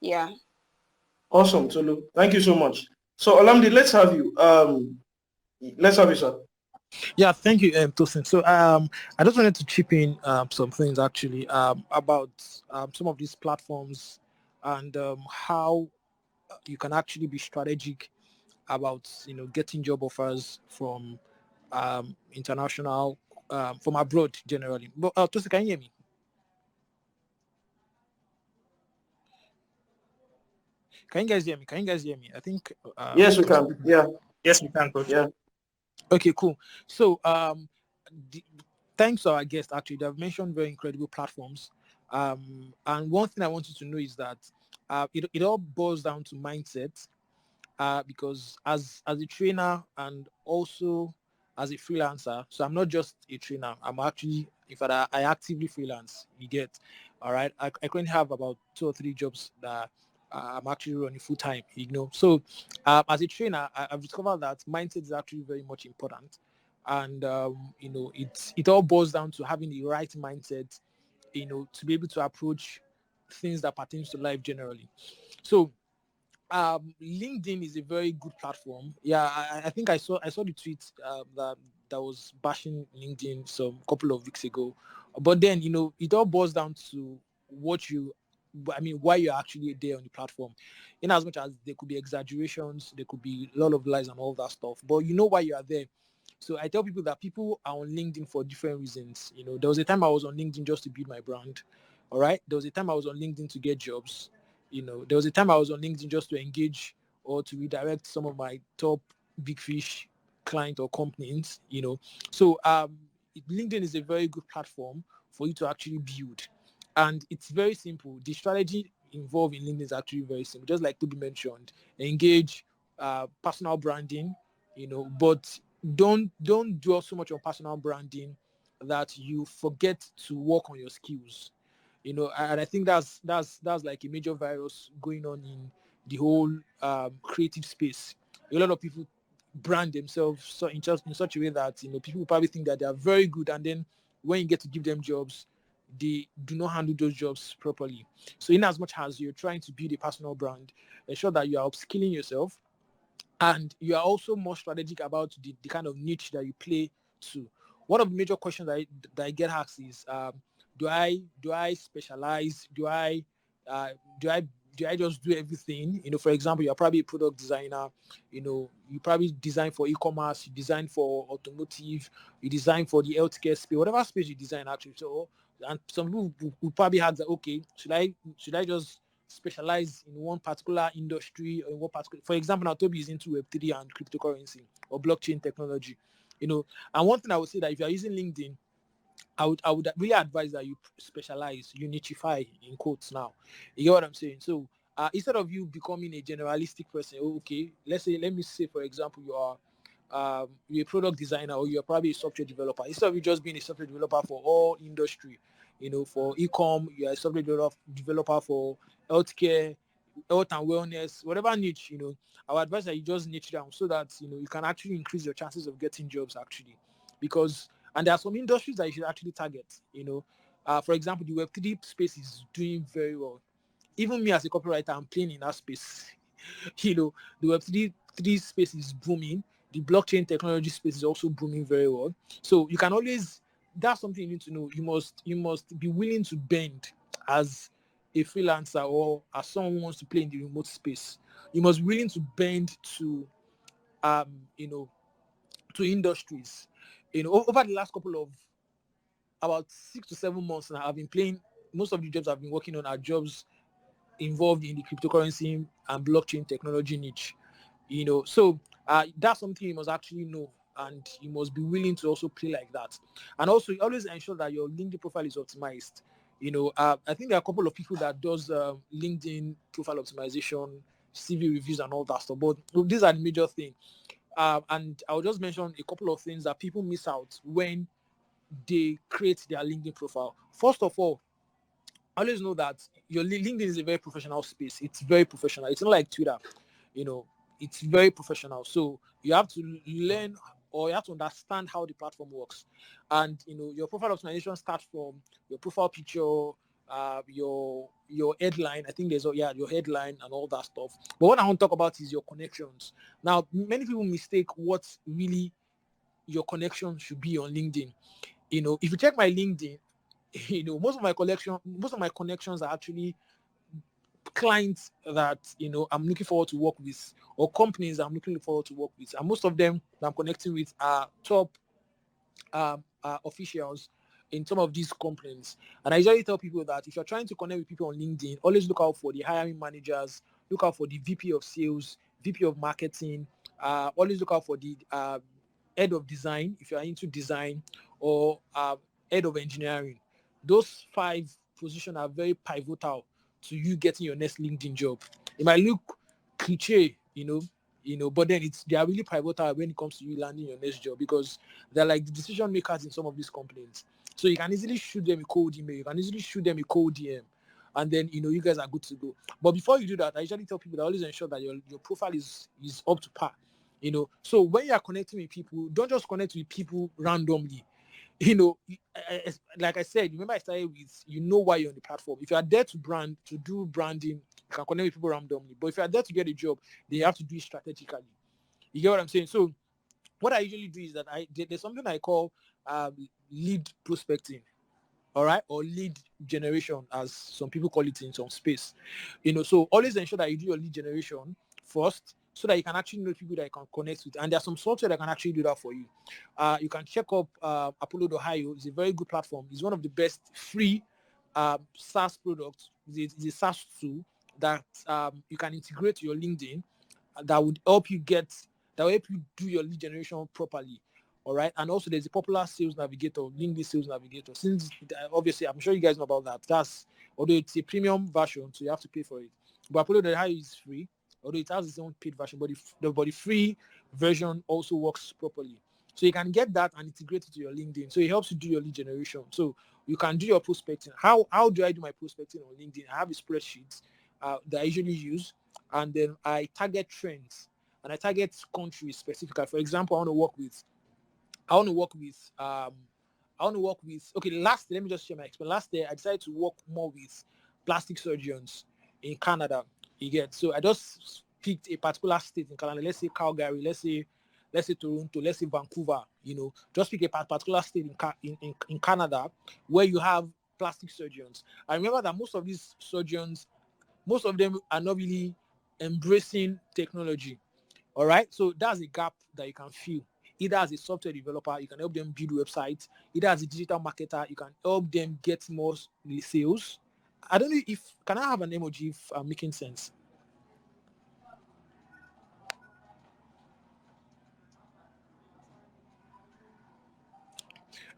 Yeah. Awesome, Tolu. Thank you so much. So Olamide, let's have you. Let's have you, sir. Yeah, thank you, Tosin. So I just wanted to chip in some things actually about some of these platforms and how you can actually be strategic about getting job offers from international from abroad generally. But Tosin, can you hear me? Can you guys hear me? Can you guys hear me? I think Yes, we can. Yeah. Yes, we can, coach. Yeah. Okay, cool. So the, thanks to our guest, actually, they've mentioned very incredible platforms. And one thing I want you to know is that it all boils down to mindset. Because as a trainer and also as a freelancer, so I'm not just a trainer. I'm actually, in fact, I actively freelance. You get, All right, I currently have about 2 or 3 jobs that I'm actually running full time. So as a trainer, I've discovered that mindset is actually very much important, and it all boils down to having the right mindset, to be able to approach things that pertains to life generally. So LinkedIn is a very good platform. Yeah, I think I saw the tweet that was bashing LinkedIn some couple of weeks ago. But then it all boils down to what you, I mean, why you're actually there on the platform. In as much as there could be exaggerations, there could be a lot of lies and all that stuff. But you know why you are there. So I tell people that people are on LinkedIn for different reasons. There was a time I was on LinkedIn just to build my brand. All right. There was a time I was on LinkedIn to get jobs. There was a time I was on LinkedIn just to engage or to redirect some of my top big fish client or companies. So LinkedIn is a very good platform for you to actually build, and it's very simple. The strategy involved in LinkedIn is actually very simple, just like Tobi mentioned. Engage, personal branding, but don't dwell so much on personal branding that you forget to work on your skills. And I think that's like a major virus going on in the whole creative space. A lot of people brand themselves in such a way that people probably think that they are very good, and then when you get to give them jobs, they do not handle those jobs properly. So in as much as you're trying to build a personal brand, ensure that you are upskilling yourself, and you are also more strategic about the kind of niche that you play to. One of the major questions that I get asked is, do I specialize? Uh, do I do I just do everything? For example, you're probably a product designer. You probably design for e-commerce, you design for automotive, you design for the healthcare space, whatever space you design actually. So, and some people will probably have that. Okay, should I just specialize in one particular industry or in one particular, for example, now Tobi is into Web3 and cryptocurrency or blockchain technology. And one thing I would say that if you're using LinkedIn, I would really advise that you specialize, you nichify in quotes now. You get what I'm saying? So instead of you becoming a generalistic person, okay, let me say, for example, you're a product designer or you're probably a software developer. Instead of you just being a software developer for all industry, for e-com, you're a software developer for healthcare, health and wellness, whatever niche, I would advise that you just niche down so that you can actually increase your chances of getting jobs actually. Because and there are some industries that you should actually target. For example, the Web3 space is doing very well. Even me as a copywriter, I'm playing in that space. The Web3 space is booming. The blockchain technology space is also booming very well. So you can always, that's something you need to know. You must be willing to bend as a freelancer or as someone who wants to play in the remote space. You must be willing to bend to um you know to industries. Over the last couple of about 6 to 7 months now, I've been playing. Most of the jobs I've been working on are jobs involved in the cryptocurrency and blockchain technology niche. So that's something you must actually know, and you must be willing to also play like that. And also, you always ensure that your LinkedIn profile is optimized. I think there are a couple of people that does LinkedIn profile optimization, CV reviews, and all that stuff. But these are the major things. And I'll just mention a couple of things that people miss out when they create their LinkedIn profile. First of all, always know that your LinkedIn is a very professional space. It's very professional. It's not like Twitter, you know. It's very professional. So you have to learn or you have to understand how the platform works. And your profile optimization starts from your profile picture, your headline. I think your headline and all that stuff. But what I want to talk about is your connections. Now, many people mistake what really your connection should be on LinkedIn. If you check my LinkedIn, most of my connections are actually clients that I'm looking forward to work with, or companies I'm looking forward to work with, and most of them that I'm connecting with are top officials in some of these companies. And I usually tell people that if you're trying to connect with people on LinkedIn, always look out for the hiring managers, look out for the VP of sales, VP of marketing, always look out for the head of design if you're into design, or head of engineering. Those 5 positions are very pivotal to you getting your next LinkedIn job. It might look cliche, but then they are really pivotal when it comes to you landing your next job, because they're like the decision makers in some of these companies. So you can easily shoot them a cold email, you can easily shoot them a cold DM, and then you guys are good to go. But before you do that, I usually tell people that always ensure that your profile is up to par. So when you are connecting with people, don't just connect with people randomly. Like I said, remember I started with why you're on the platform. If you are there to do branding, you can connect with people randomly. But if you are there to get a job, then you have to do it strategically. You get what I'm saying? So what I usually do is that there's something I call lead prospecting, all right, or lead generation, as some people call it in some space. So always ensure that you do your lead generation first, so that you can actually know people that you can connect with. And there's some software that can actually do that for you. You can check up Apollo.io. It's a very good platform. It's one of the best free SaaS products. It's a SaaS tool that you can integrate to your LinkedIn, that would help you do your lead generation properly. All right. And also there's a popular sales navigator, LinkedIn sales navigator. Since obviously I'm sure you guys know about that. Although it's a premium version, so you have to pay for it. But Apollo.io is free, although it has its own paid version, but the free version also works properly. So you can get that and integrate it to your LinkedIn. So it helps you do your lead generation. So you can do your prospecting. How do I do my prospecting on LinkedIn? I have a spreadsheet that I usually use, and then I target trends and I target countries specifically. For example, I want to work with okay, let me just share my experience. Last year I decided to work more with plastic surgeons in Canada. You get, so I just picked a particular state in Canada. Let's say Calgary, let's say Toronto, let's say Vancouver. Just pick a particular state in Canada where you have plastic surgeons. I remember that most of these surgeons, most of them are not really embracing technology. All right, so that's a gap that you can fill. Either as a software developer, you can help them build websites. Either as a digital marketer, you can help them get more sales. I don't know can I have an emoji if I'm making sense?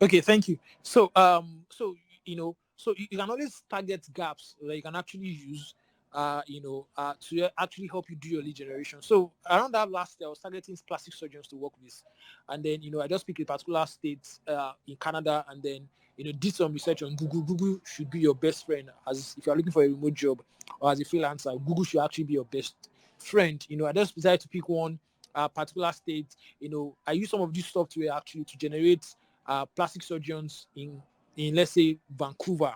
Okay, thank you. So so you can always target gaps that you can actually use to actually help you do your lead generation. So around that last year, I was targeting plastic surgeons to work with, and then I just picked a particular state in Canada, and then did some research on Google. Google should be your best friend, as if you're looking for a remote job or as a freelancer. Google should actually be your best friend. I just decided to pick one particular state. I use some of this software actually to generate plastic surgeons in let's say Vancouver,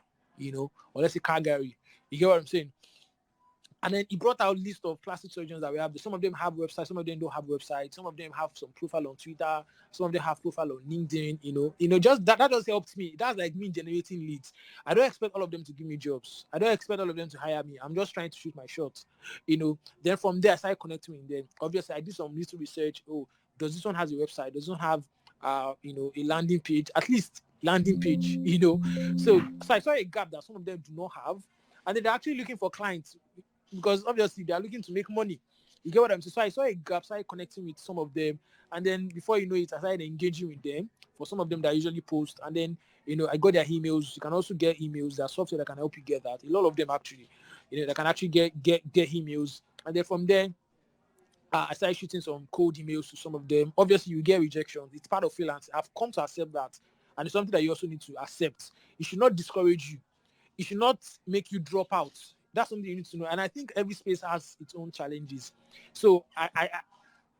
or let's say Calgary. You get what I'm saying? And then he brought out a list of plastic surgeons that we have. Some of them have websites, some of them don't have websites, some of them have some profile on Twitter, some of them have profile on LinkedIn, just that just helped me. That's like me generating leads. I don't expect all of them to give me jobs. I don't expect all of them to hire me. I'm just trying to shoot my shot. Then from there I started connecting with them. Obviously I did some little research. Oh, does this one has a website? Does this one have a landing page? At least landing page, So I saw a gap that some of them do not have. And then they're actually looking for clients, because obviously they are looking to make money. You get what I'm saying? So I saw a gap, started connecting with some of them, and then before you know it, I started engaging with them. For some of them that usually post, and then I got their emails. You can also get emails. There's software that can help you get that. A lot of them actually, that can actually get emails, and then from there, I started shooting some cold emails to some of them. Obviously, you get rejections. It's part of freelance. I've come to accept that, and it's something that you also need to accept. It should not discourage you. It should not make you drop out. That's something you need to know. And I think every space has its own challenges. So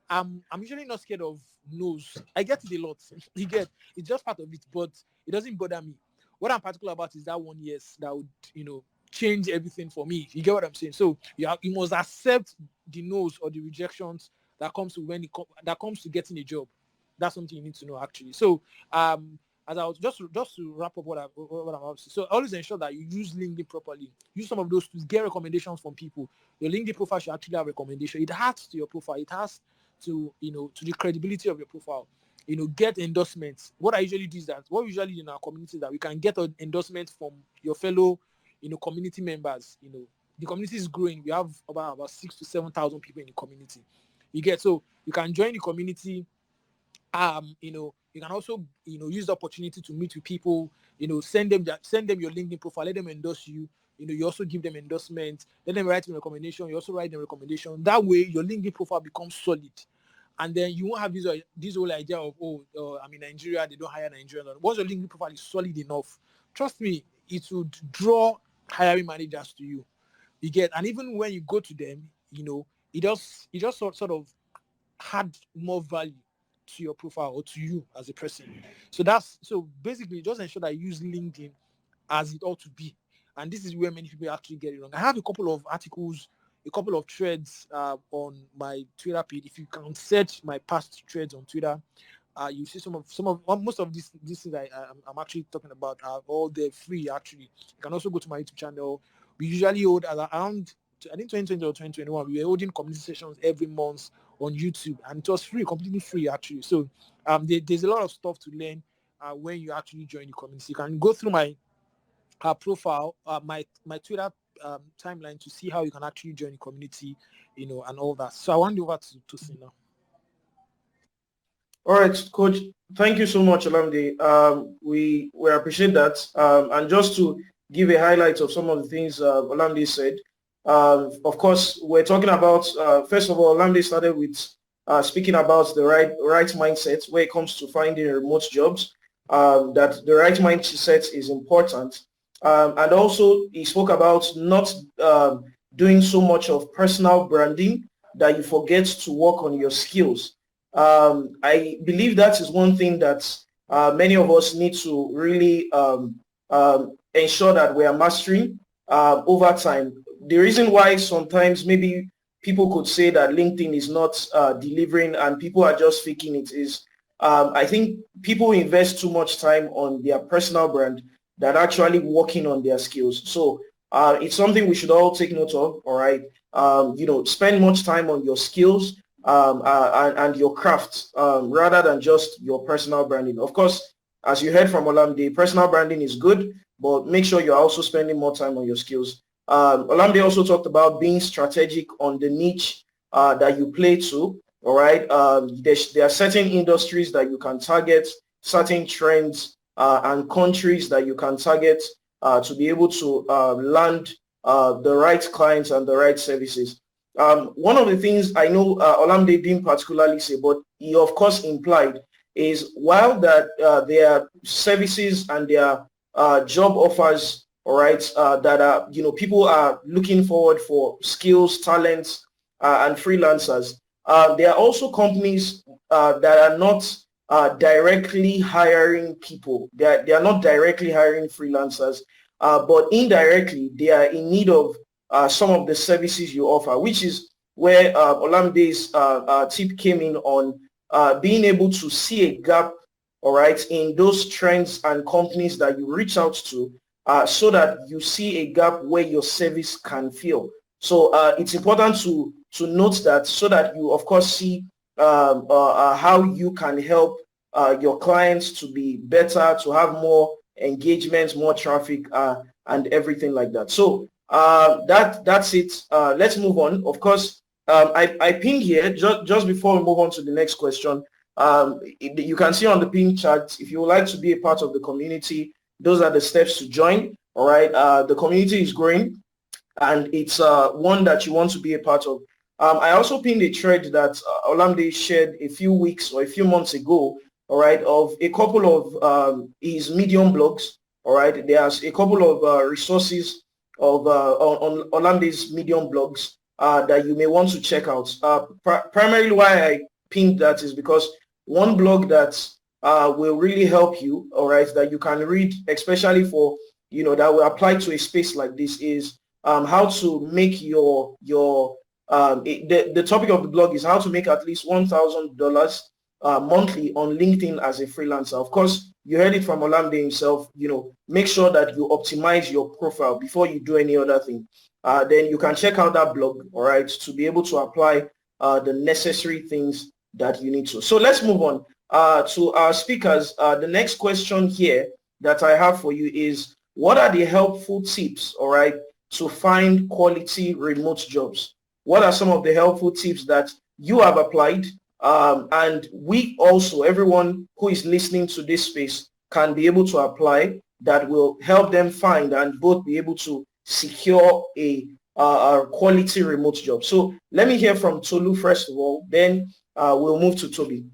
I'm usually not scared of no's. I get it a lot. It's just part of it, but it doesn't bother me. What I'm particular about is that one yes that would change everything for me. You get what I'm saying? So you must accept the no's or the rejections that comes to that comes to getting a job. That's something you need to know actually. So as I was just to wrap up what I'm about to say. So always ensure that you use LinkedIn properly. Use some of those to get recommendations from people. Your LinkedIn profile should actually have recommendation. It adds to your profile. It has to to the credibility of your profile. Get endorsements. What I usually do is that what we usually do in our community is that we can get an endorsement from your fellow community members. The community is growing. We have about 6,000 to 7,000 people in the community. So you can join the community. You can also use the opportunity to meet with people. Send them your LinkedIn profile, let them endorse you. You also give them endorsement. Let them write a recommendation. You also write the recommendation. That way, your LinkedIn profile becomes solid. And then you won't have this whole idea of, I'm in Nigeria, they don't hire Nigerians. Once your LinkedIn profile is solid enough, trust me, it would draw hiring managers to you. You get, and even when you go to them, it just sort of add more value to your profile or to you as a person. So basically, just ensure that you use LinkedIn as it ought to be. And this is where many people actually get it wrong. I have a couple of articles, a couple of threads on my Twitter page. If you can search my past threads on Twitter, you see most of these things I'm actually talking about are all they're free. Actually, you can also go to my YouTube channel. We usually hold around, I think 2020 or 2021, we were holding community sessions every month on YouTube, and it was free, completely free actually. So there's a lot of stuff to learn when you actually join the community. You can go through my profile, my Twitter timeline to see how you can actually join the community, and all that. So I want you over to see now. All right, Coach. Thank you so much, Olamide. We appreciate that. And just to give a highlight of some of the things Olamide said, of course, we're talking about, first of all, Olamide started with speaking about the right mindset when it comes to finding remote jobs, that the right mindset is important. And also, he spoke about not doing so much of personal branding that you forget to work on your skills. I believe that is one thing that many of us need to really ensure that we are mastering over time. The reason why sometimes maybe people could say that LinkedIn is not delivering and people are just faking it is, I think people invest too much time on their personal brand than actually working on their skills. So it's something we should all take note of, all right? Spend much time on your skills and your craft rather than just your personal branding. Of course, as you heard from Olamide, personal branding is good, but make sure you're also spending more time on your skills. Olamide also talked about being strategic on the niche that you play to, all right? There are certain industries that you can target, certain trends and countries that you can target to be able to land the right clients and the right services. One of the things I know Olamide didn't particularly say, but he of course implied, is while that there are services and there are job offers, all right, that are, people are looking forward for skills, talents, and freelancers. There are also companies that are not directly hiring people. They are not directly hiring freelancers, but indirectly they are in need of some of the services you offer, which is where Olamide's tip came in on being able to see a gap, all right, in those trends and companies that you reach out to, so that you see a gap where your service can fill. So it's important to note that, so that you of course see how you can help your clients to be better, to have more engagements, more traffic, and everything like that. So that's it. Let's move on. Of course, I pinned here just before we move on to the next question. You can see on the pin chart, if you would like to be a part of the community, those are the steps to join. All right. The community is growing, and it's one that you want to be a part of. I also pinned a thread that Olamide shared a few weeks or a few months ago, all right, of a couple of his Medium blogs. All right. There's a couple of resources of on Olamide's Medium blogs that you may want to check out. Primarily why I pinned that is because one blog that will really help you, all right, that you can read, especially for, that will apply to a space like this, is how to make the topic of the blog is how to make at least $1,000 monthly on LinkedIn as a freelancer. Of course, you heard it from Olamide himself, make sure that you optimize your profile before you do any other thing. Then you can check out that blog, all right, to be able to apply the necessary things that you need to. So let's move on to our speakers. The next question here that I have for you is, what are the helpful tips, all right, to find quality remote jobs? What are some of the helpful tips that you have applied? And we also, everyone who is listening to this space, can be able to apply, that will help them find and both be able to secure a quality remote job. So let me hear from Tolu first of all, then we'll move to Tobi.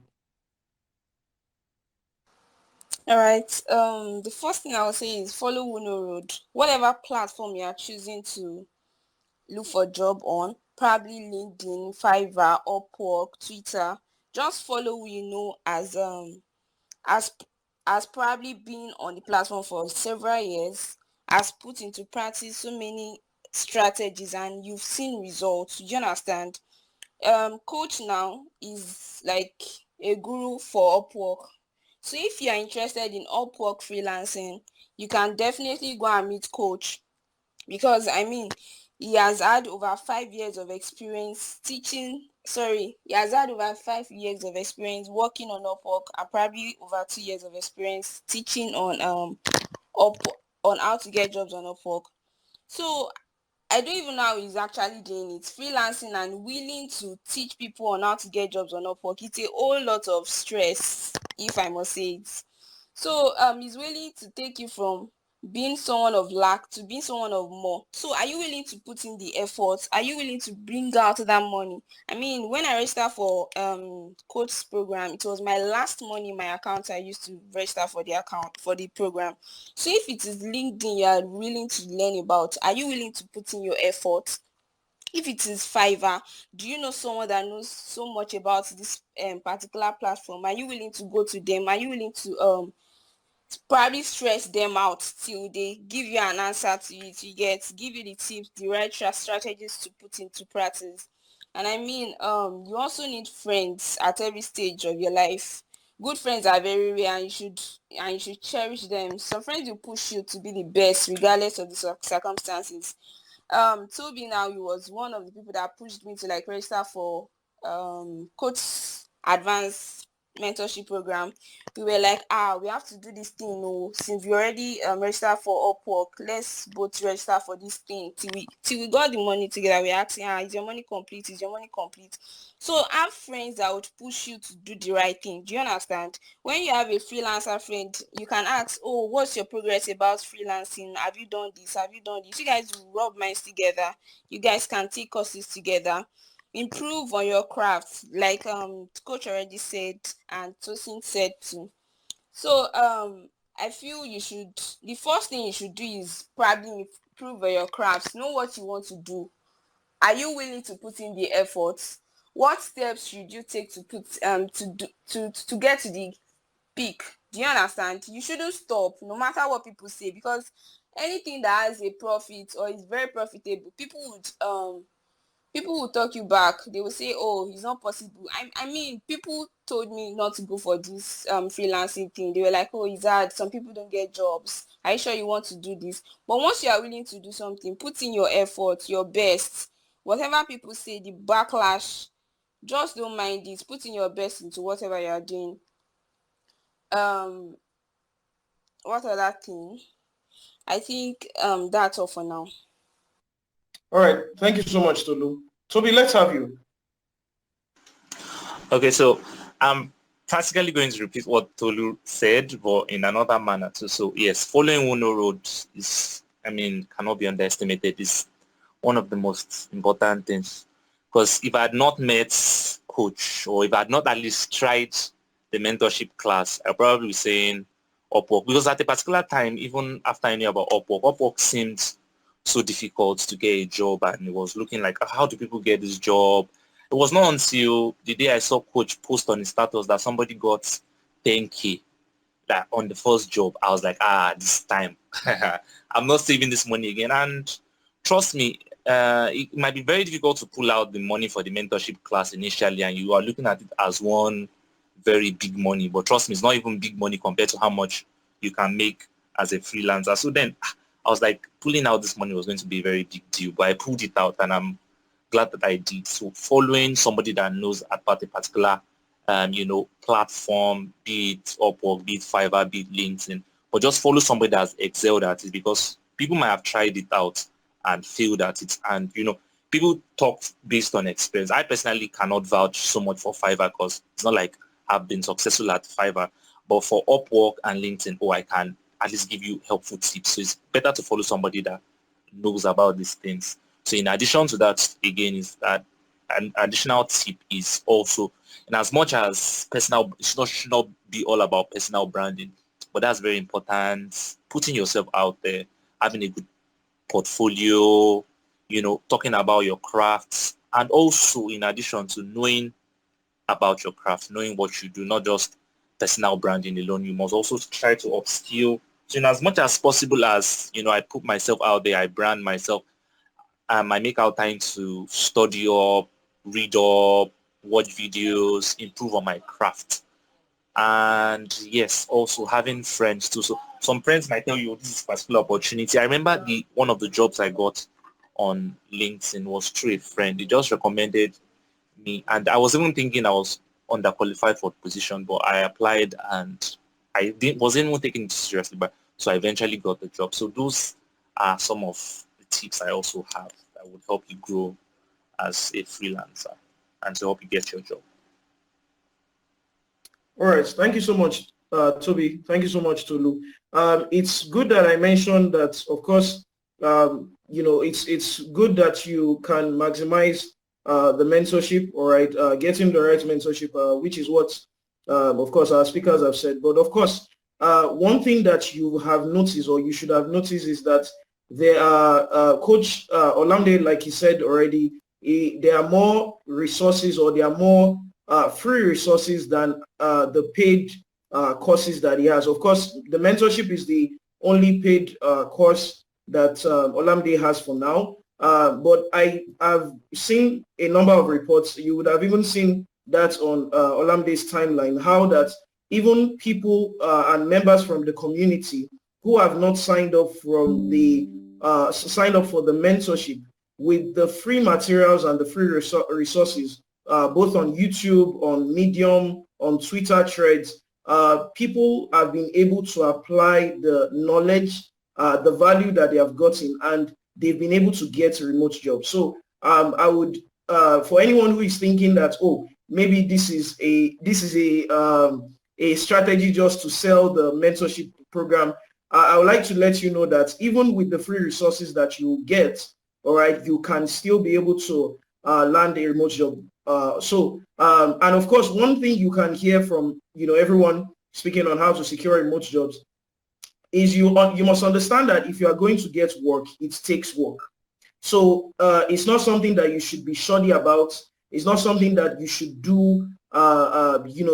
All right. The first thing I will say is follow Uno Road. Whatever platform you are choosing to look for job on, probably LinkedIn, Fiverr, Upwork, Twitter. Just follow who you know as as probably been on the platform for several years, has put into practice so many strategies, and you've seen results. Do you understand? Coach now is like a guru for Upwork. So if you are interested in Upwork freelancing, you can definitely go and meet Coach, because I mean, he has had over 5 years of experience teaching. Sorry, he has had over 5 years of experience working on Upwork, and probably over 2 years of experience teaching up on how to get jobs on Upwork. So I don't even know how he's actually doing it. Freelancing and willing to teach people on how to get jobs on Upwork. It's a whole lot of stress, if I must say it. So he's willing to take you from being someone of lack to being someone of more. So are you willing to put in the effort? Are you willing to bring out that money? I mean, when I registered for coach's program, it was my last money in my account I used to register for the account for the program. So if it is LinkedIn you are willing to learn about, are you willing to put in your effort? If it is Fiverr, do you know someone that knows so much about this particular platform? Are you willing to go to them? Are you willing to probably stress them out till they give you an answer to it? You get, give you the tips, the right strategies to put into practice. And I mean, you also need friends at every stage of your life. Good friends are very rare, and you should cherish them. Some friends will push you to be the best regardless of the circumstances. Tobi now, he was one of the people that pushed me to like register for coach advanced mentorship program. We were like, we have to do this thing. No, since we already registered for Upwork, let's both register for this thing till we got the money together. We asking, is your money complete? Is your money complete? So have friends that would push you to do the right thing. Do you understand? When you have a freelancer friend, you can ask, oh, what's your progress about freelancing? Have you done this? Have you done this? You guys will rub minds together. You guys can take courses together, improve on your craft, like coach already said and Tosin said too. So I feel the first thing you should do is probably improve on your crafts. Know what you want to do. Are you willing to put in the effort? What steps should you take to put to get to the peak? Do you understand? You shouldn't stop no matter what people say, because anything that has a profit or is very profitable, people will talk you back. They will say, oh, it's not possible. I mean, people told me not to go for this freelancing thing. They were like, oh, it's hard, some people don't get jobs, are you sure you want to do this? But once you are willing to do something, put in your effort, your best. Whatever people say, the backlash, just don't mind it. Put in your best into whatever you are doing. What other thing? I think that's all for now. All right. Thank you so much, Tolu. Tobi, let's have you. Okay, so I'm practically going to repeat what Tolu said, but in another manner too. So yes, following Uno Road is, cannot be underestimated. It's one of the most important things. Because if I had not met Coach, or if I had not at least tried the mentorship class, I'd probably be saying Upwork. Because at a particular time, even after I knew about Upwork seemed so difficult to get a job, and it was looking like, how do people get this job? It was not until the day I saw Coach post on his status that somebody got 10K that on the first job. I was like, this time I'm not saving this money again. And trust me, it might be very difficult to pull out the money for the mentorship class initially, and you are looking at it as one very big money. But trust me, it's not even big money compared to how much you can make as a freelancer. So then I was like, pulling out this money was going to be a very big deal, but I pulled it out, and I'm glad that I did. So following somebody that knows about a particular platform, be it Upwork, be it Fiverr, be it LinkedIn, but just follow somebody that's excelled at it, because people might have tried it out and failed at it. And, people talk based on experience. I personally cannot vouch so much for Fiverr, because it's not like I've been successful at Fiverr. But for Upwork and LinkedIn, I can at least give you helpful tips. So it's better to follow somebody that knows about these things. So in addition to that, again, is that an additional tip is also, and as much as personal, should not be all about personal branding, but that's very important. Putting yourself out there, having a good portfolio, talking about your crafts, and also in addition to knowing about your craft, knowing what you do, not just personal branding alone. You must also try to upskill. So in as much as possible as, I put myself out there, I brand myself, I make out time to study up, read up, watch videos, improve on my craft. And yes, also having friends too. So some friends might tell you this is a particular opportunity. I remember one of the jobs I got on LinkedIn was through a friend. He just recommended me, and I was even thinking I was underqualified for the position, but I applied and wasn't even taking it seriously, but so I eventually got the job. So those are some of the tips I also have that would help you grow as a freelancer and to help you get your job. All right. Thank you so much, Toby. Thank you so much, Tolu. It's good that I mentioned that, of course, it's good that you can maximize the mentorship, all right, getting the right mentorship, which is what, of course, our speakers have said. But of course, one thing that you have noticed or you should have noticed is that there are, Coach Olamide, like he said already, there are more resources or there are more free resources than the paid courses that he has. Of course, the mentorship is the only paid course that Olamide has for now. But I have seen a number of reports. You would have even seen that on Olamide's timeline, how that even people and members from the community who have not signed up for the mentorship with the free materials and the free resources, both on YouTube, on Medium, on Twitter threads, people have been able to apply the knowledge, the value that they have gotten, and they've been able to get remote jobs. So I would, for anyone who is thinking that, oh, maybe this is a strategy just to sell the mentorship program, I would like to let you know that even with the free resources that you get, all right, you can still be able to land a remote job. And of course, one thing you can hear from everyone speaking on how to secure remote jobs is you must understand that if you are going to get work, it takes work. So it's not something that you should be shoddy about. It's not something that you should do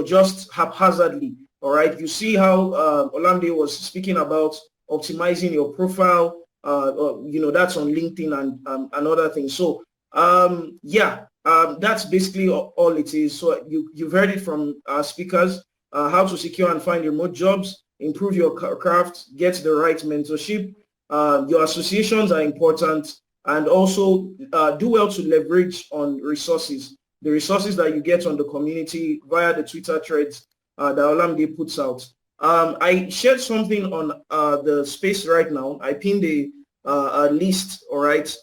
just haphazardly. All right. You see how Olamide was speaking about optimizing your profile. That's on LinkedIn and other things. So that's basically all it is. So you've heard it from our speakers, how to secure and find remote jobs, improve your craft, get the right mentorship. Your associations are important, and also do well to leverage on resources, the resources that you get on the community via the Twitter threads that Olamide puts out. I shared something on the space right now. I pinned a list, all right,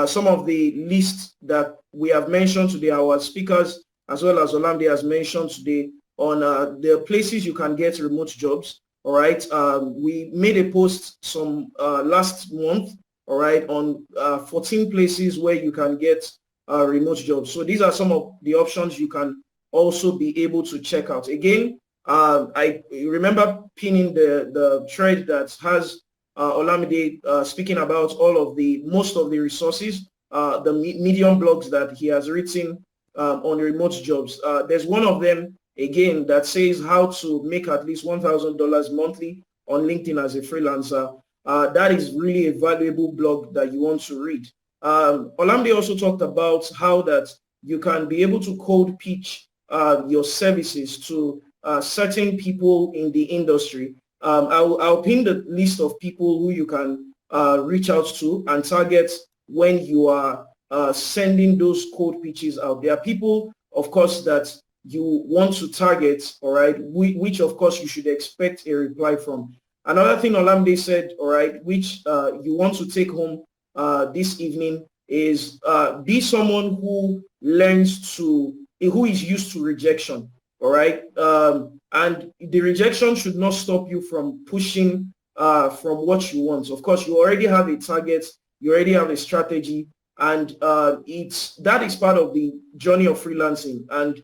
some of the lists that we have mentioned today, our speakers, as well as Olamide has mentioned today, on the places you can get remote jobs. All right. We made a post some last month, all right, on 14 places where you can get remote jobs. So these are some of the options you can also be able to check out. Again, I remember pinning the thread that has Olamide speaking about most of the resources, the Medium blogs that he has written on remote jobs. There's one of them, again, that says how to make at least $1,000 monthly on LinkedIn as a freelancer. That is really a valuable blog that you want to read. Olamide also talked about how that you can be able to cold pitch your services to certain people in the industry. I'll pin the list of people who you can reach out to and target when you are sending those cold pitches out. There are people, of course, that you want to target, all right, which of course you should expect a reply from. Another thing Olamide said, all right, which you want to take home this evening is be someone who who is used to rejection, all right? And the rejection should not stop you from pushing from what you want. Of course, you already have a target. you already have a strategy, and that is part of the journey of freelancing. And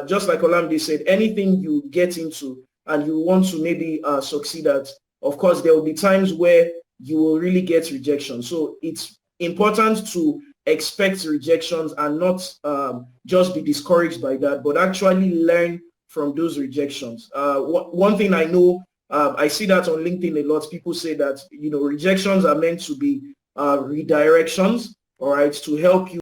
just like Olamide said, anything you get into and you want to maybe succeed at, of course, there will be times where you will really get rejection. So it's important to expect rejections and not just be discouraged by that, but actually learn from those rejections. One thing I know, I see that on LinkedIn a lot. People say that, rejections are meant to be redirections, all right, to help you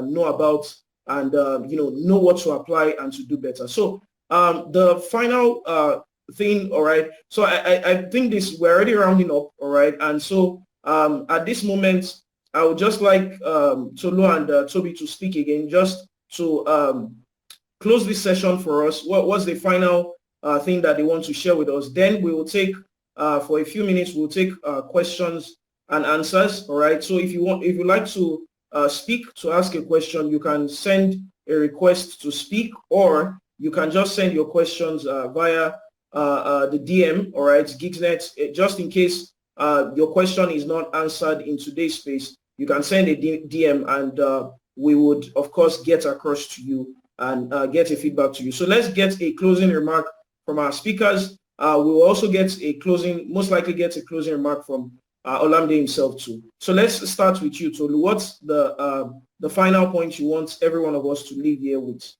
know about and know what to apply and to do better. So the final thing, all right. So I think we're already rounding up, all right. And so at this moment, I would just like Tolu and Tobi to speak again, just to close this session for us. What's the final thing that they want to share with us? Then we will take for a few minutes. We'll take questions and answers. All right. So if you like to speak to ask a question, you can send a request to speak, or you can just send your questions via the DM. All right, Gigsnet. Just in case your question is not answered in today's space, you can send a DM, and we would, of course, get across to you and get a feedback to you. So let's get a closing remark from our speakers. We will also most likely get a closing remark from Olamide himself too. So let's start with you, Tolu. What's the final point you want every one of us to leave here with?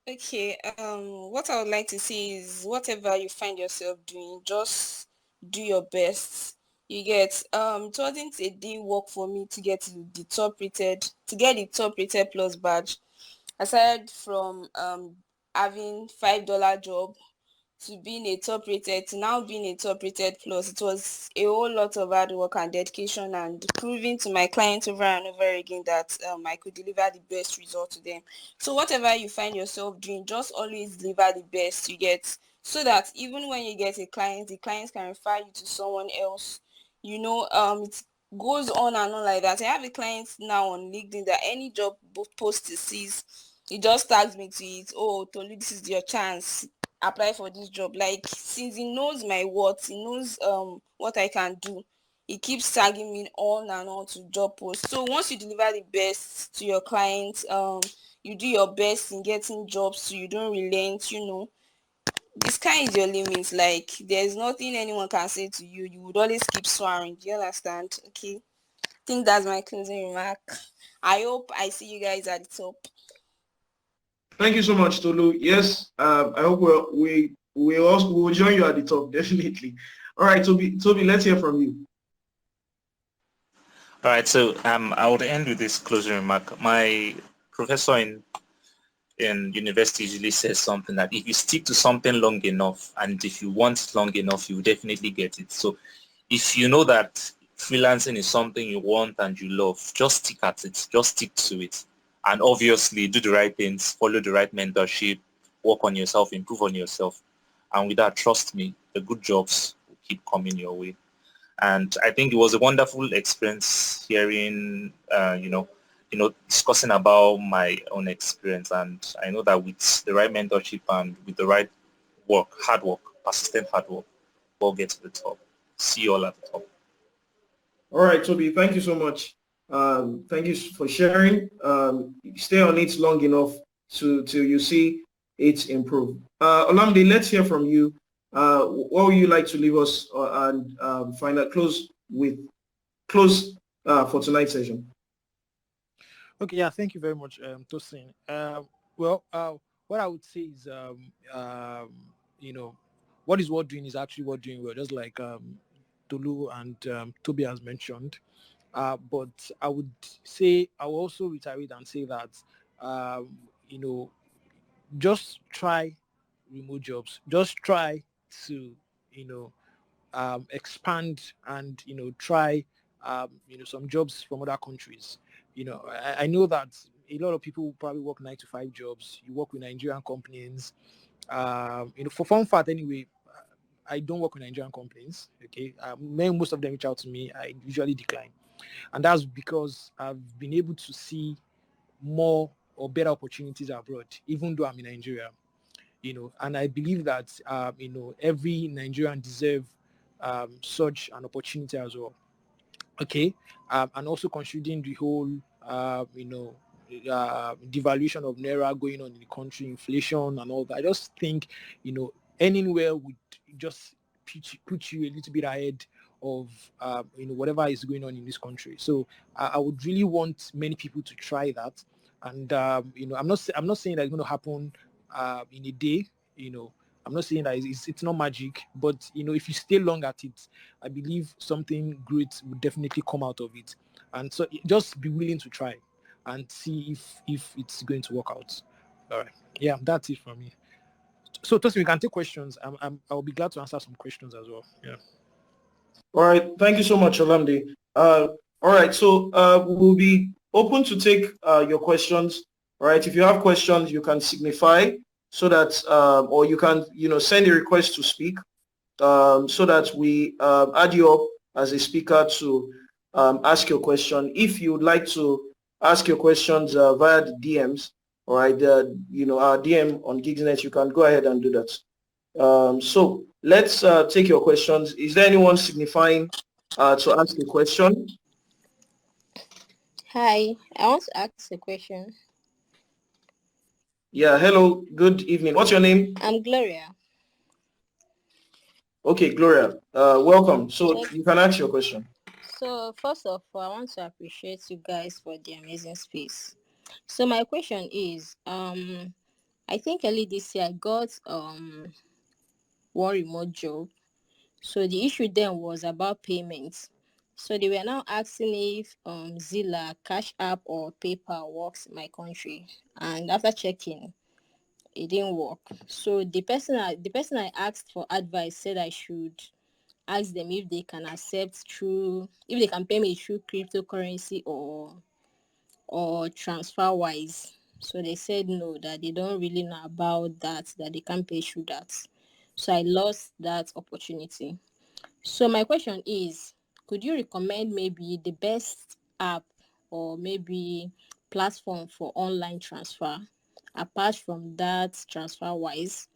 Okay, what I would like to say is whatever you find yourself doing, just do your best. You get it wasn't a day work for me to get the top rated plus badge. Aside from having $5 job to being a top rated to now being a top rated plus, it was a whole lot of hard work and dedication and proving to my clients over and over again that I could deliver the best result to them. So whatever you find yourself doing, just always deliver the best you get, so that even when you get a client, the clients can refer you to someone else. It goes on and on like that. I have a client now on LinkedIn that any job post he sees, he just tags me to it. Oh, Tolu, this is your chance, apply for this job. Like, since he knows my worth, he knows what I can do, he keeps tagging me on and on to job posts. So once you deliver the best to your clients, you do your best in getting jobs, so you don't relent. The sky is your limit. Like, there's nothing anyone can say to you. You would always keep soaring. Do you understand? Okay, I think that's my closing remark. I hope I see you guys at the top. Thank you so much, Tolu. Yes, I hope we will join you at the top, definitely. All right, Tobi, let's hear from you. All right, so I would end with this closing remark. My professor in university usually says something that if you stick to something long enough, and if you want it long enough, you will definitely get it. So if you know that freelancing is something you want and you love, just stick at it. Just stick to it. And obviously do the right things, follow the right mentorship, work on yourself, improve on yourself. And with that, trust me, the good jobs will keep coming your way. And I think it was a wonderful experience hearing, discussing about my own experience. And I know that with the right mentorship and with the right work, hard work, persistent hard work, we'll get to the top. See you all at the top. All right, Tobi, thank you so much. Thank you for sharing. Stay on it long enough till you see it improve. Olamide, let's hear from you. What would you like to leave us and close for tonight's session? Okay, yeah, thank you very much, Tosin. What I would say is, what is worth doing is actually worth doing well, just like Tolu and Tobi has mentioned. But I would also reiterate and say that, um, just try remote jobs. Just try to, expand and, try, some jobs from other countries. I know that a lot of people probably work 9 to 5 jobs. You work with Nigerian companies. For fun fact anyway, I don't work with Nigerian companies. Okay, when most of them reach out to me, I usually decline, and that's because I've been able to see more or better opportunities abroad, even though I'm in Nigeria. And I believe that every Nigerian deserve such an opportunity as well. Okay, and also considering the whole devaluation of naira going on in the country, inflation and all that, I just think anywhere would just put you a little bit ahead of whatever is going on in this country. So I would really want many people to try that. And I'm not saying that it's going to happen in a day. I'm not saying that it's not magic, but if you stay long at it, I believe something great will definitely come out of it. And so just be willing to try and see if it's going to work out. All right. Yeah, that's it from me. So Tosi, we can take questions. I'll be glad to answer some questions as well. Yeah. All right. Thank you so much, Olamide. All right. So we'll be open to take your questions. All right. If you have questions, you can signify so that, or you can, send a request to speak so that we add you up as a speaker to ask your question. If you would like to ask your questions via the DMs, all right, our DM on Gigsnet, you can go ahead and do that. So let's take your questions. Is there anyone signifying to ask a question? Hi, I want to ask a question. Yeah, hello, good evening. What's your name? I'm Gloria. Okay, Gloria, welcome. So you can ask your question. So first of all, I want to appreciate you guys for the amazing space. So my question is, I think early this year I got one remote job. So the issue then was about payments. So they were now asking if Zilla, Cash App, or PayPal works in my country. And after checking, it didn't work. So the person I asked for advice said I should ask them if they can if they can pay me through cryptocurrency or transfer wise. So they said no, that they don't really know about that they can't pay through that. So I lost that opportunity. So my question is, could you recommend maybe the best app or maybe platform for online transfer apart from that transfer wise?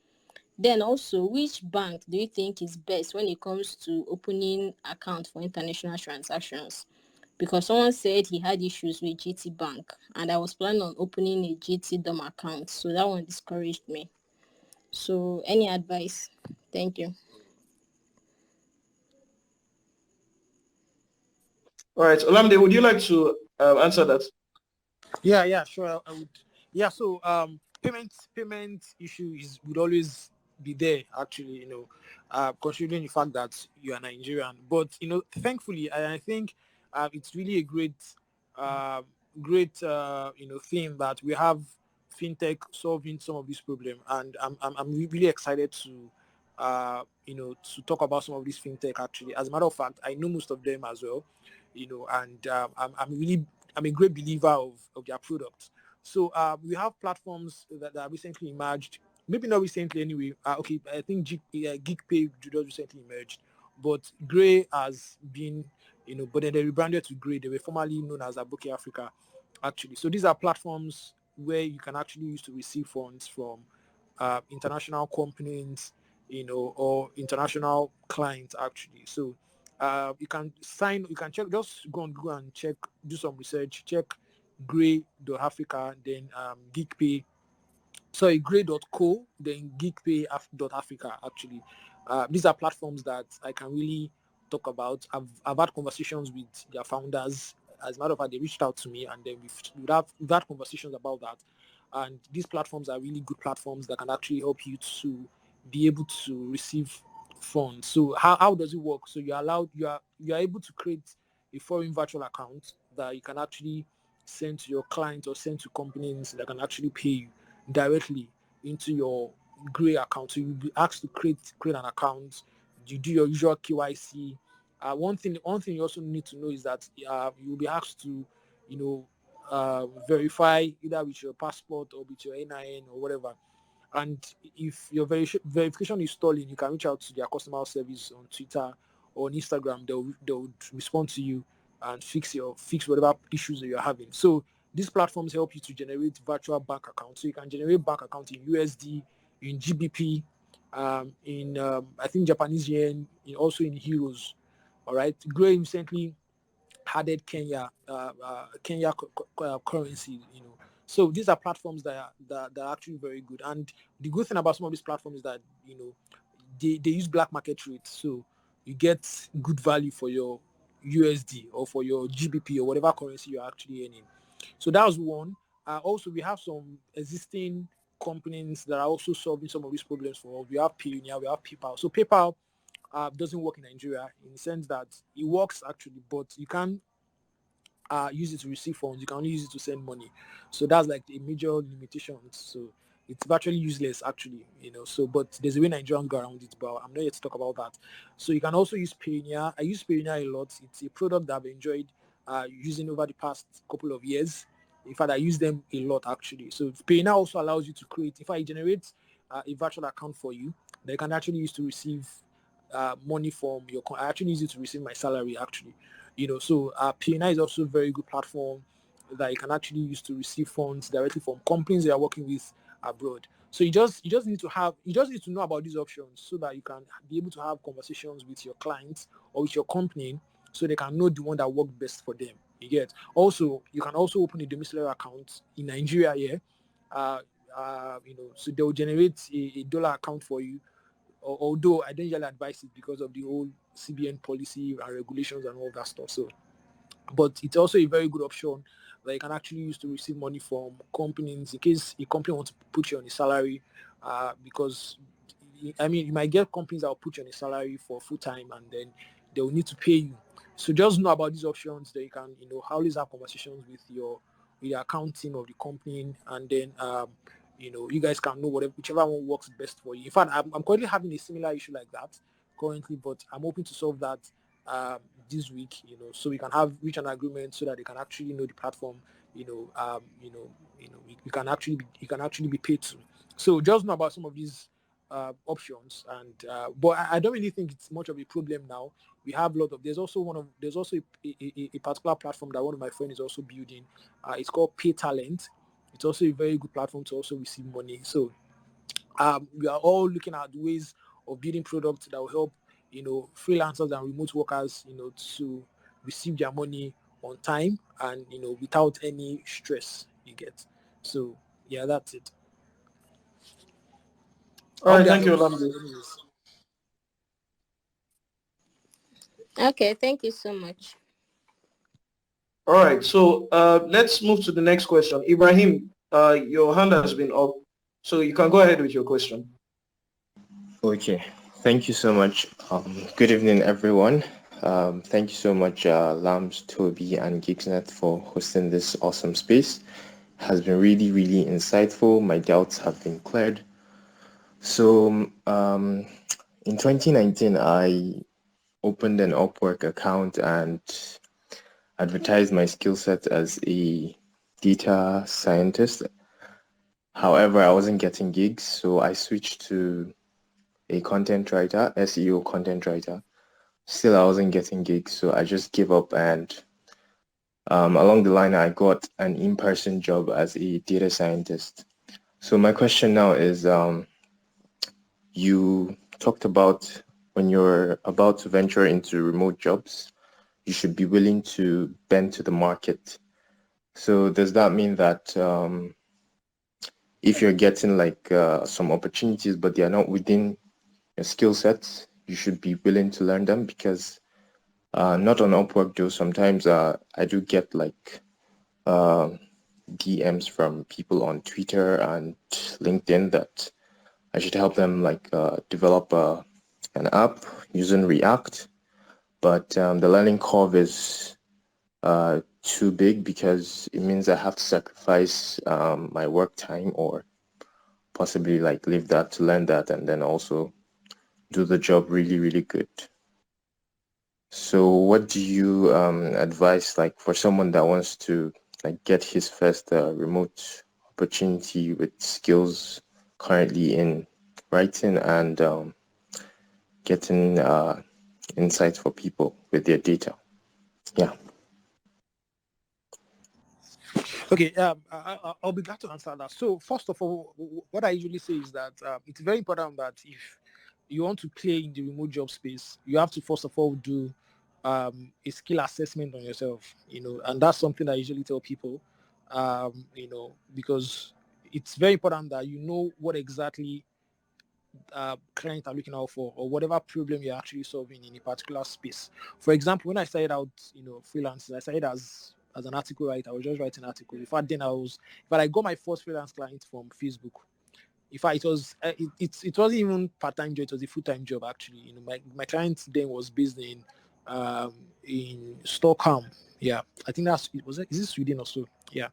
Then also, which bank do you think is best when it comes to opening account for international transactions? Because someone said he had issues with GT Bank and I was planning on opening a GT Dom account. So that one discouraged me. So any advice? Thank you. All right, Olamide, would you like to answer that? Yeah, sure. I would. Yeah, so payment issues would always be there actually, considering the fact that you are Nigerian. But thankfully, I think it's really a great thing that we have fintech solving some of this problem, and I'm really excited to to talk about some of these fintech actually. As a matter of fact, I know most of them as well, and I'm a great believer of their products. So we have platforms that recently emerged. Maybe not recently anyway. Okay, I think GigPay just recently emerged, but Gray has been, but then they rebranded to Gray. They were formerly known as Aboki Africa, actually. So these are platforms where you can actually use to receive funds from international companies, or international clients actually. So you can check, just go on Google and check, do some research, check Gray.Africa, then GigPay, sorry, Gray.co, then GigPay.Africa actually. These are platforms that I can really talk about. I've had conversations with their founders. As a matter of fact, they reached out to me and then we've had conversations about that. And these platforms are really good platforms that can actually help you to be able to receive funds. So how does it work? So you are able to create a foreign virtual account that you can actually send to your clients or send to companies that can actually pay you directly into your gray account. So you'll be asked to create an account. You do your usual KYC. One thing you also need to know is that you'll be asked to, verify either with your passport or with your NIN or whatever. And if your verification is stolen, you can reach out to their customer service on Twitter or on Instagram. They'll respond to you and fix whatever issues that you're having. So these platforms help you to generate virtual bank accounts. So you can generate bank accounts in USD, in GBP, in I think Japanese yen, also in euros. All right. Gray recently added Kenya currency. So these are platforms that are actually very good. And the good thing about some of these platforms is that they use black market rates, so you get good value for your USD or for your GBP or whatever currency you're actually earning. So that was one. Also, we have some existing companies that are also solving some of these problems for us. We have Payoneer, we have PayPal. So PayPal doesn't work in Nigeria in the sense that it works actually, but you can't use it to receive funds. You can only use it to send money. So that's like a major limitation. So it's virtually useless actually, So, but there's a way Nigerians go around it, but I'm not yet to talk about that. So you can also use Payoneer. I use Payoneer a lot. It's a product that I've enjoyed using over the past couple of years. In fact, I use them a lot actually. So Payoneer also allows you to create. If I generate a virtual account for you, they can actually use to receive money from your. I actually use it to receive my salary actually. So Payoneer is also a very good platform that you can actually use to receive funds directly from companies that are working with abroad. So you just need to know about these options so that you can be able to have conversations with your clients or with your company so they can know the one that works best for them. You get. Also, you can also open a domiciliary account in Nigeria here. So they will generate a dollar account for you. Although I don't usually advise it because of the whole CBN policy and regulations and all that stuff. So, but it's also a very good option that you can actually use to receive money from companies in case a company wants to put you on a salary. Because you might get companies that will put you on a salary for full time and then they will need to pay you. So just know about these options that you can, always have conversations with the accounting of the company, and then you guys can know whichever one works best for you. In fact, I'm currently having a similar issue like that currently, but I'm hoping to solve that this week. So we can reach an agreement so that they can actually know the platform. You can actually be paid to. So just know about some of these options, and but I don't really think it's much of a problem now. We have a lot of. There's also a particular platform that one of my friends is also building. It's called Pay Talent. It's also a very good platform to also receive money. So we are all looking at ways of building products that will help freelancers and remote workers to receive their money on time and without any stress. You get. So yeah, that's it. All right, thank you, Olamide. Okay, thank you so much. All right, so let's move to the next question. Ibrahim, your hand has been up, so you can go ahead with your question. Okay, thank you so much. Good evening, everyone. Thank you so much, Lams, Tobi, and Gigsnet for hosting this awesome space. It has been really, really insightful. My doubts have been cleared. So in 2019, I opened an Upwork account and advertised my skill set as a data scientist. However, I wasn't getting gigs, so I switched to a content writer, SEO content writer. Still, I wasn't getting gigs, so I just gave up, and along the line, I got an in-person job as a data scientist. So my question now is, you talked about when you're about to venture into remote jobs, you should be willing to bend to the market. So does that mean that if you're getting like some opportunities, but they are not within your skill sets, you should be willing to learn them? Because not on Upwork though, sometimes I do get like DMs from people on Twitter and LinkedIn that I should help them like develop an app using React, but the learning curve is too big because it means I have to sacrifice my work time or possibly like leave that to learn that and then also do the job really, really good. So what do you advise like for someone that wants to like get his first remote opportunity with skills currently in writing and getting insights for people with their data? Yeah. Okay, I'll be glad to answer that. So first of all, what I usually say is that it's very important that if you want to play in the remote job space, you have to first of all do a skill assessment on yourself, and that's something I usually tell people, because it's very important that you know what exactly clients are looking out for or whatever problem you're actually solving in a particular space. For example, when I started out, freelancing, I started as an article writer. I was just writing articles. In fact, I got my first freelance client from Facebook. In fact, it was it wasn't even part-time job, it was a full-time job actually. My client then was based in Stockholm. Yeah, I think is it Sweden or so? Yeah,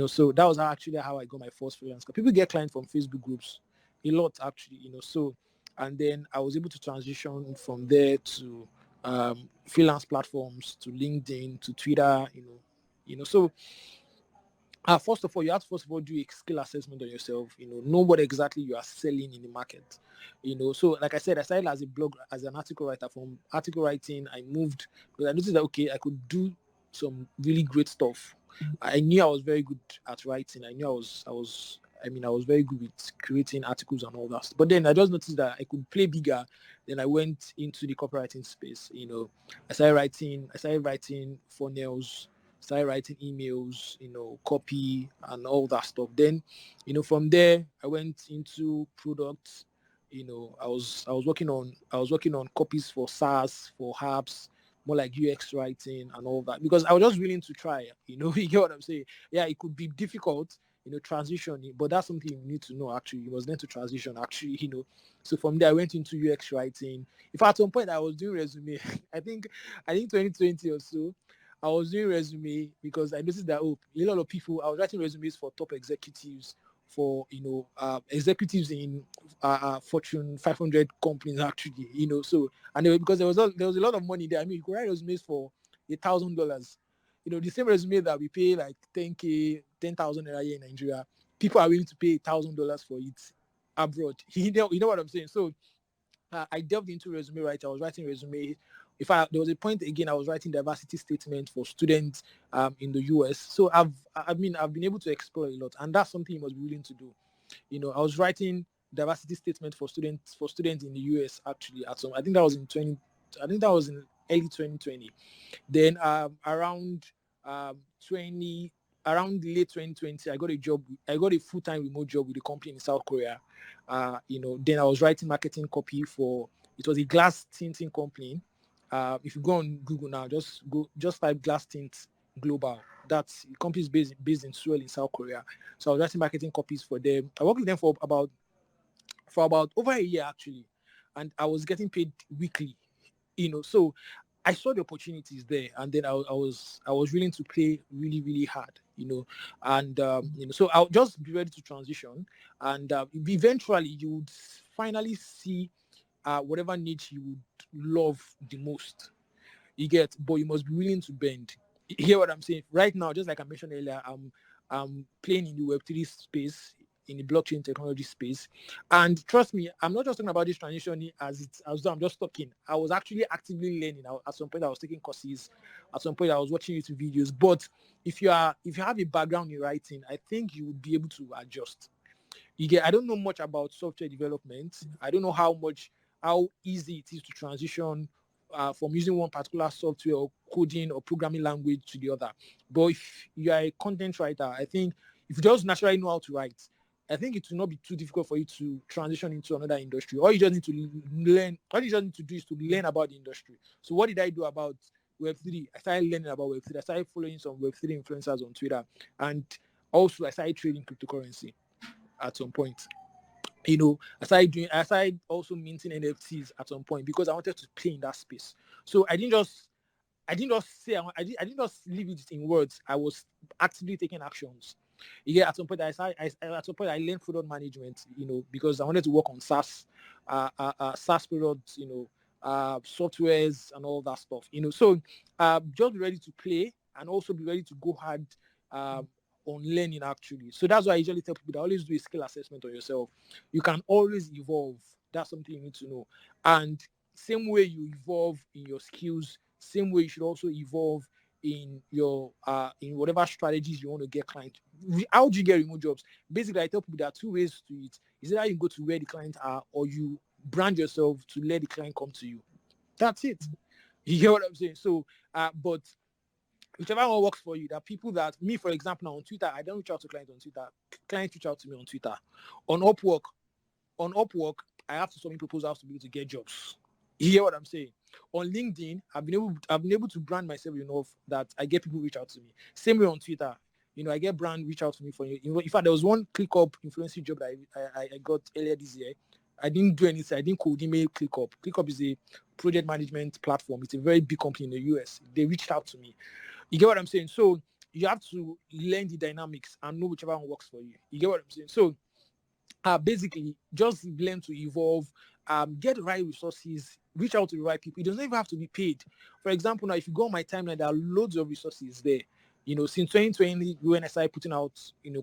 so that was how I got my first freelance. People get clients from Facebook groups a lot actually, so, and then I was able to transition from there to freelance platforms, to LinkedIn, to Twitter, so first of all, you have to first of all do a skill assessment on yourself. Know what exactly you are selling in the market. So like I said, I started as a blog, as an article writer. From article writing, I moved because I noticed that okay, I could do some really great stuff. I knew I was very good at writing. I knew I was very good with creating articles and all that. But then I just noticed that I could play bigger. Then I went into the copywriting space. I started writing funnels, started writing emails, copy and all that stuff. Then, from there I went into products. I was working on copies for SaaS, for apps, more like UX writing and all that because I was just willing to try. You get what I'm saying? Yeah, it could be difficult, transitioning, but that's something you need to know actually. You must learn to transition actually, So from there I went into UX writing. In fact, at some point I was doing resume. I think 2020 or so. I was doing resume because I noticed that a lot of people. I was writing resumes for top executives, for executives in Fortune 500 companies actually. So and because there was a lot of money there. I mean, you could write resumes for $1,000. The same resume that we pay like 10K, 10,000 a year in Nigeria. People are willing to pay $1,000 for it abroad. You know what I'm saying? So I delved into resume writing. I was writing resume. In fact, there was a point again I was writing diversity statement for students in the US. So I've been able to explore a lot, and that's something you must be willing to do. I was writing diversity statement for students in the US actually at some. I think that was in 20. I think that was in early 2020. Then um, 20 around late 2020, I got a job. I got a full-time remote job with a company in South Korea. Then I was writing marketing copy for. It was a glass tinting company. If you go on Google now, just type glass tint global. That's the company is based in Seoul in South Korea. So I was writing marketing copies for them. I worked with them for about over a year actually, and I was getting paid weekly. So I saw the opportunities there, and then I was willing to play really really hard, and so I'll just be ready to transition, and eventually you would finally see whatever niche you would love the most. You get, but you must be willing to bend. You hear what I'm saying? Right now, just like I mentioned earlier, I'm playing in the Web3 space, in the blockchain technology space. And trust me, I'm not just talking about this transition as though I'm just talking. I was actually actively learning. At some point I was taking courses. At some point I was watching YouTube videos. But if you have a background in writing, I think you would be able to adjust. I don't know much about software development. I don't know how easy it is to transition from using one particular software or coding or programming language to the other. But if you are a content writer, I think if you just naturally know how to write, I think it will not be too difficult for you to transition into another industry. All you just need to learn, all you just need to do is to learn about the industry. So what did I do about Web3? I started learning about Web3. I started following some Web3 influencers on Twitter. And also I started trading cryptocurrency at some point. I started also minting NFTs at some point because I wanted to play in that space. So I didn't just leave it in words. I was actively taking actions. You get, at some point I learned product management, because I wanted to work on SaaS, SaaS products, softwares and all that stuff, So just be ready to play and also be ready to go hard on learning actually. So that's why I usually tell people that always do a skill assessment on yourself. You can always evolve. That's something you need to know. And same way you evolve in your skills, same way you should also evolve in your in whatever strategies you want to get clients. How do you get remote jobs? Basically, I tell people there are two ways to it. Is either you go to where the clients are, or you brand yourself to let the client come to you. That's it. You hear what I'm saying? So, but whichever one works for you. There are people that, me for example, now on Twitter, I don't reach out to clients on Twitter. Clients reach out to me on Twitter. On Upwork, I have to submit proposals to be able to get jobs. You hear what I'm saying? On LinkedIn, I've been able to brand myself enough that I get people reach out to me. Same way on Twitter, I get brand reach out to me for you. In fact, there was one ClickUp influencing job that I got earlier this year. I didn't do anything. I didn't cold email ClickUp. ClickUp is a project management platform. It's a very big company in the US. They reached out to me. You get what I'm saying? So you have to learn the dynamics and know whichever one works for you. You get what I'm saying? So basically, just learn to evolve, get the right resources, reach out to the right people. It doesn't even have to be paid. For example, now if you go on my timeline, there are loads of resources there. Since 2020, when I started putting out,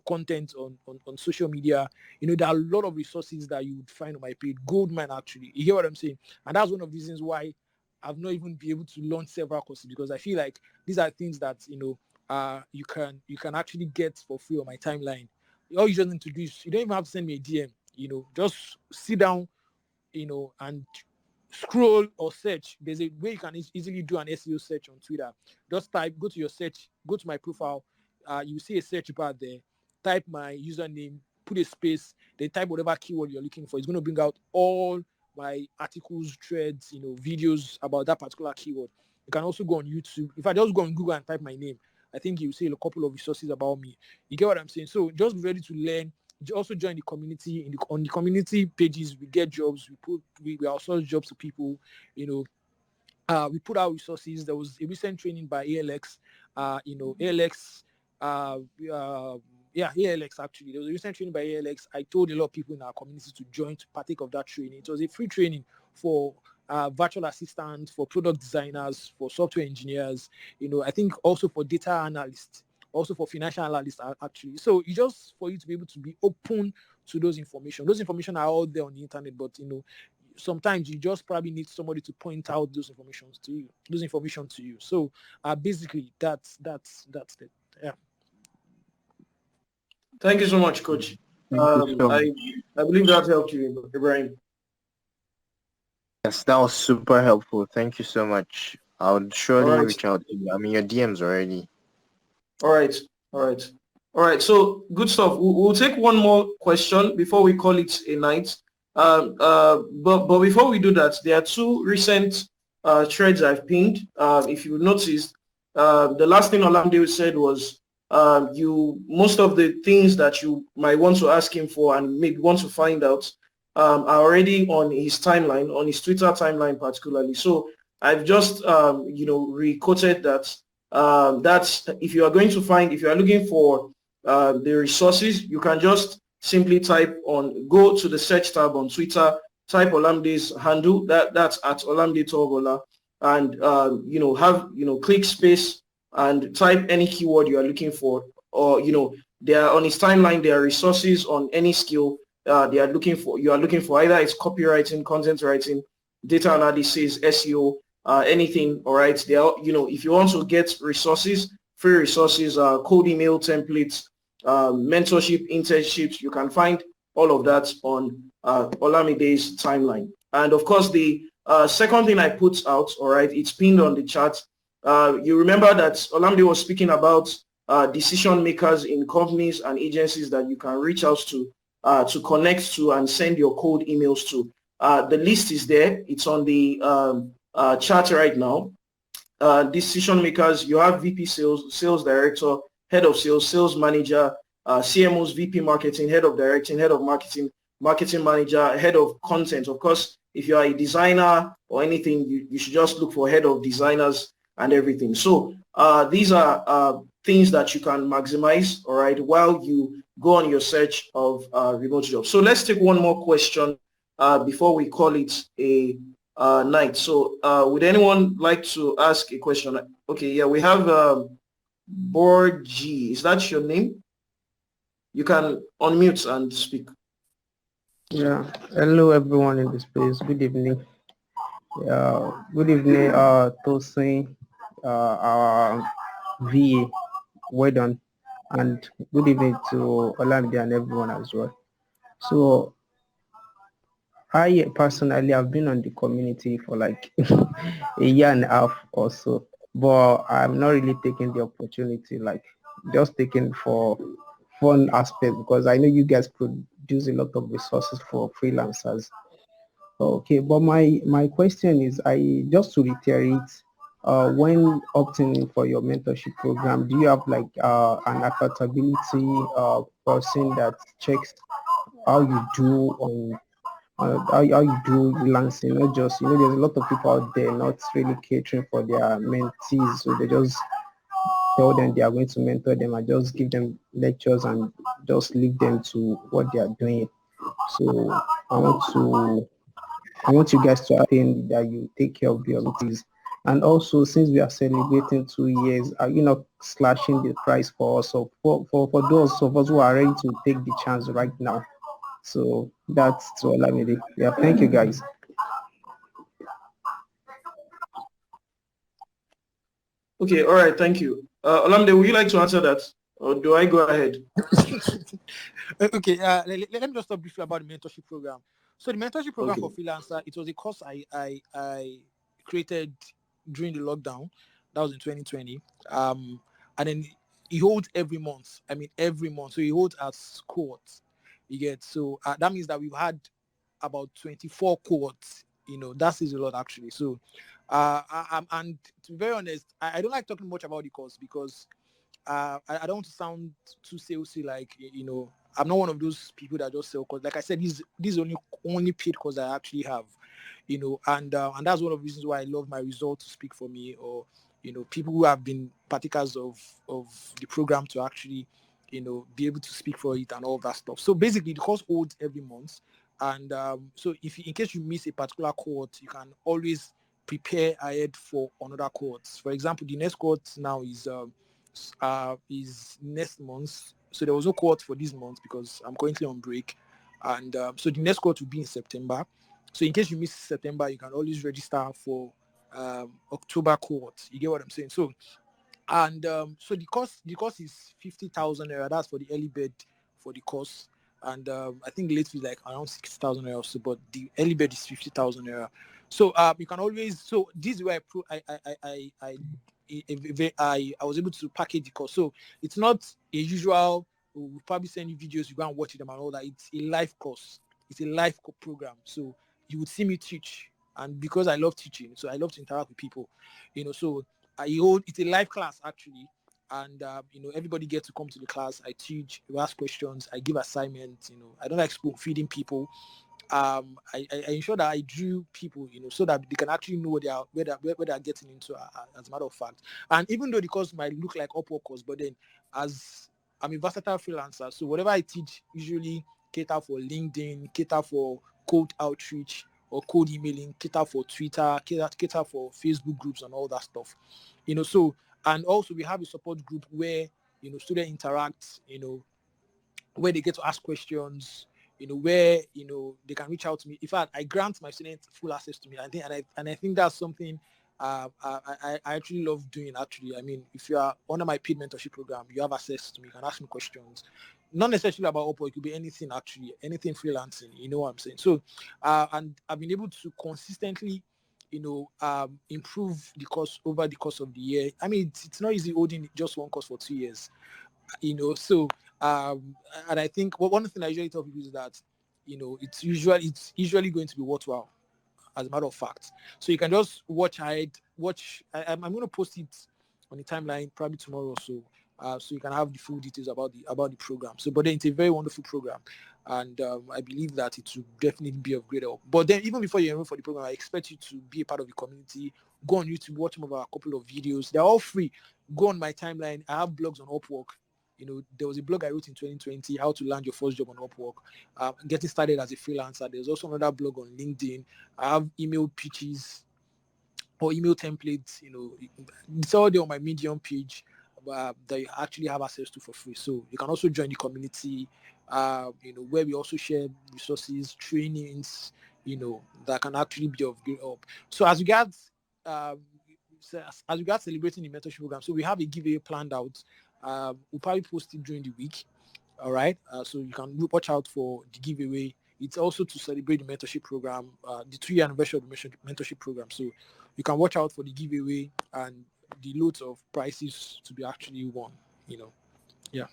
content on social media, there are a lot of resources that you would find on my page. Goldmine, actually. You hear what I'm saying? And that's one of the reasons why I've not even been able to launch several courses, because I feel like these are things that, you can actually get for free on my timeline. All you just need to do is, you don't even have to send me a DM, just sit down, and scroll or search. There's a way you can easily do an SEO search on Twitter. Just go to your search, go to my profile. You see a search bar there. Type my username, put a space, then type whatever keyword you're looking for. It's going to bring out all my articles, threads, videos about that particular keyword. You can also go on YouTube. If I just go on Google and type my name, I think you'll see a couple of resources about me. You get what I'm saying? So just be ready to learn. Also join the community. On the community pages, we get jobs. We outsource jobs to people. We put out resources. There was a recent training by ALX. ALX. ALX actually. There was a recent training by ALX. I told a lot of people in our community to join, to partake of that training. It was a free training for virtual assistants, for product designers, for software engineers. I think also for data analysts, also for financial analysts actually. So it's just for you to be able to be open to those information. Those information are all there on the internet, but sometimes you just probably need somebody to point out those information to you. So basically that's it. Yeah. Thank you so much, Coach. Thank you so much. I believe that helped you, Ibrahim. Yes, that was super helpful. Thank you so much. I would surely All right. reach out to you. I'm in your DMs already. All right. So good stuff. We'll take one more question before we call it a night. But before we do that, there are two recent threads I've pinned. If you noticed, the last thing Olamide said was most of the things that you might want to ask him for and maybe want to find out are already on his timeline, on his Twitter timeline particularly. So I've just re-quoted that. That's if you are looking for the resources, you can just simply go to the search tab on Twitter, type Olamide's handle, that's at Olamide Tobola, and click space and type any keyword you are looking for, or there are on his timeline, there are resources on any skill you are looking for. Either it's copywriting, content writing, data analysis, SEO, anything. All right, there are, if you want to get resources, free resources, code email templates, mentorship, internships, you can find all of that on Olamide's timeline. And of course, the second thing I put out, all right, it's pinned on the chat. You remember that Olamide was speaking about decision makers in companies and agencies that you can reach out to connect to and send your cold emails to. The list is there. It's on the chat right now. Decision makers, you have VP sales, sales director, head of sales, sales manager, CMOs, VP marketing, head of directing, head of marketing, marketing manager, head of content. Of course, if you are a designer or anything, you should just look for head of designers, and everything. So these are things that you can maximize, all right, while you go on your search of remote jobs. So let's take one more question before we call it a night. So would anyone like to ask a question? Okay, yeah, we have Borgi. Is that your name? You can unmute and speak. Yeah, hello everyone in this place. Good evening. Good evening, Tosin, our VA. Well done, and good evening to Olamide and everyone as well. So I personally have been on the community for like a year and a half or so, but I'm not really taking the opportunity, like just taking for fun aspect, because I know you guys produce a lot of resources for freelancers. Okay, but my question is, I just to reiterate, when opting for your mentorship program, do you have like an accountability person that checks how you do on how you do freelancing? Not just, you know, there's a lot of people out there not really catering for their mentees, so they just tell them they are going to mentor them and just give them lectures and just leave them to what they are doing. So I want to I want you guys to attend that you take care of your meetings. And also, since we are celebrating 2 years, are you not slashing the price for us? So for those of us who are ready to take the chance right now. So that's all I need. Yeah, thank you guys. Okay, all right, thank you. Olamide, would you like to answer that? Or do I go ahead? Okay, let me just talk briefly about the mentorship program. So the mentorship program for freelancer, it was a course I created during the lockdown. That was in 2020. And then he holds every month. I mean, every month. So he holds as cohorts. You get, so that means that we've had about 24 cohorts. You know, that is a lot actually. So, and to be very honest, I don't like talking much about the course because I don't want to sound too salesy, like, you know, I'm not one of those people that just sell course. Like I said, this is only paid course I actually have, you know, and that's one of the reasons why I love my results to speak for me, or, you know, people who have been partakers of the program to actually, you know, be able to speak for it and all that stuff. So basically the course holds every month. And so if in case you miss a particular cohort, you can always prepare ahead for another cohort. For example, the next cohort now is next month. So there was no cohort for this month because I'm currently on break. And so the next cohort will be in September. So in case you miss September, you can always register for October cohort. You get what I'm saying? So, and so the cost is 50,000 naira. That's for the early bird for the course. And I think late fee is like around 60,000 naira also, but the early bird is 50,000 naira. So you can always, so this is where I was able to package the course. So it's not a usual, we'll probably send you videos, you go and watch them and all that. It's a live course. It's a live program. So you would see me teach. And because I love teaching, so I love to interact with people, you know, so it's a live class actually. And, you know, everybody gets to come to the class. I teach, you ask questions, I give assignments, you know, I don't like spoon feeding people. I ensure that I drew people, you know, so that they can actually know where they are getting into, as a matter of fact. And even though the course might look like Upwork course, but then as I'm a versatile freelancer, so whatever I teach usually cater for LinkedIn, cater for cold outreach or cold emailing, cater for Twitter, cater for Facebook groups and all that stuff, you know. So, and also we have a support group where, you know, students interact, you know, where they get to ask questions, you know, where, you know, they can reach out to me. In fact, I grant my students full access to me. I think, and I think that's something I actually love doing. Actually, I mean, if you are under my paid mentorship program, you have access to me. You can ask me questions, not necessarily about Upwork. It could be anything actually, anything freelancing. You know what I'm saying? So, and I've been able to consistently, you know, improve the course over the course of the year. I mean, it's not easy holding just one course for 2 years, you know. So and I think one thing I usually tell people is that, you know, it's usually going to be worthwhile, as a matter of fact. So you can just I'm going to post it on the timeline probably tomorrow or so, so you can have the full details about the program. So, but then it's a very wonderful program, and I believe that it will definitely be of great help. But then even before you enroll for the program, I expect you to be a part of the community go on YouTube, watch some of our couple of videos. They're all free. Go on my timeline. I have blogs on Upwork. There was a blog I wrote in 2020, how to land your first job on Upwork, getting started as a freelancer. There's also another blog on LinkedIn. I have email pitches or email templates. It's all there on my Medium page that you actually have access to for free. So you can also join the community, where we also share resources, trainings, that can actually be of great help. So as regards celebrating the mentorship program, so we have a giveaway planned out. We'll probably post it during the week. All right. So you can watch out for the giveaway. It's also to celebrate the mentorship program, the 3-year anniversary of the mentorship program. So you can watch out for the giveaway and the loads of prizes to be actually won. Yeah.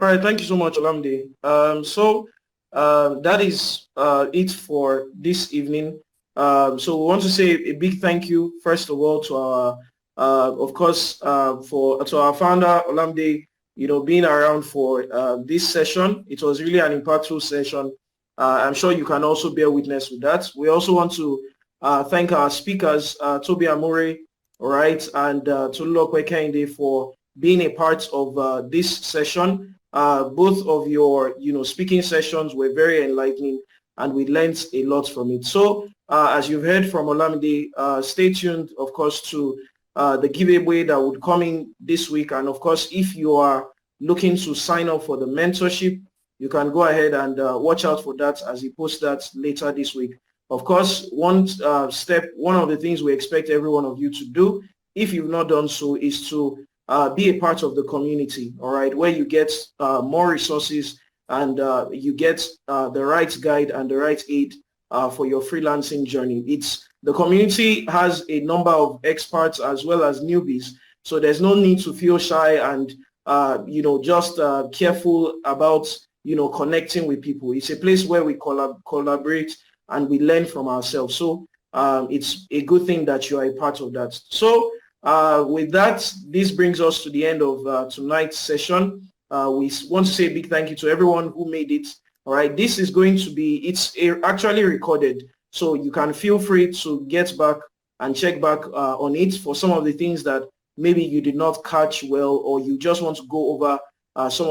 All right, thank you so much, Olamide. That is it for this evening. So we want to say a big thank you, first of all, to our, of course, to our founder, Olamide, being around for this session. It was really an impactful session. I'm sure you can also bear witness with that. We also want to thank our speakers, Tobi Amure, all right, and Tolu Kehinde for being a part of this session. Both of your, speaking sessions were very enlightening, and we learned a lot from it. So, as you've heard from Olamide, stay tuned, of course, to the giveaway that would come in this week. And of course, if you are looking to sign up for the mentorship, you can go ahead and watch out for that as he posts that later this week. Of course, one of the things we expect every one of you to do, if you've not done so, is to be a part of the community, all right, where you get more resources and you get the right guide and the right aid for your freelancing journey. The community has a number of experts as well as newbies, so there's no need to feel shy and just careful about connecting with people. It's a place where we collaborate and we learn from ourselves. So it's a good thing that you are a part of that. So with that, this brings us to the end of tonight's session. We want to say a big thank you to everyone who made it. All right, this is going to be, actually recorded, so you can feel free to get back and check back on it for some of the things that maybe you did not catch well, or you just want to go over some of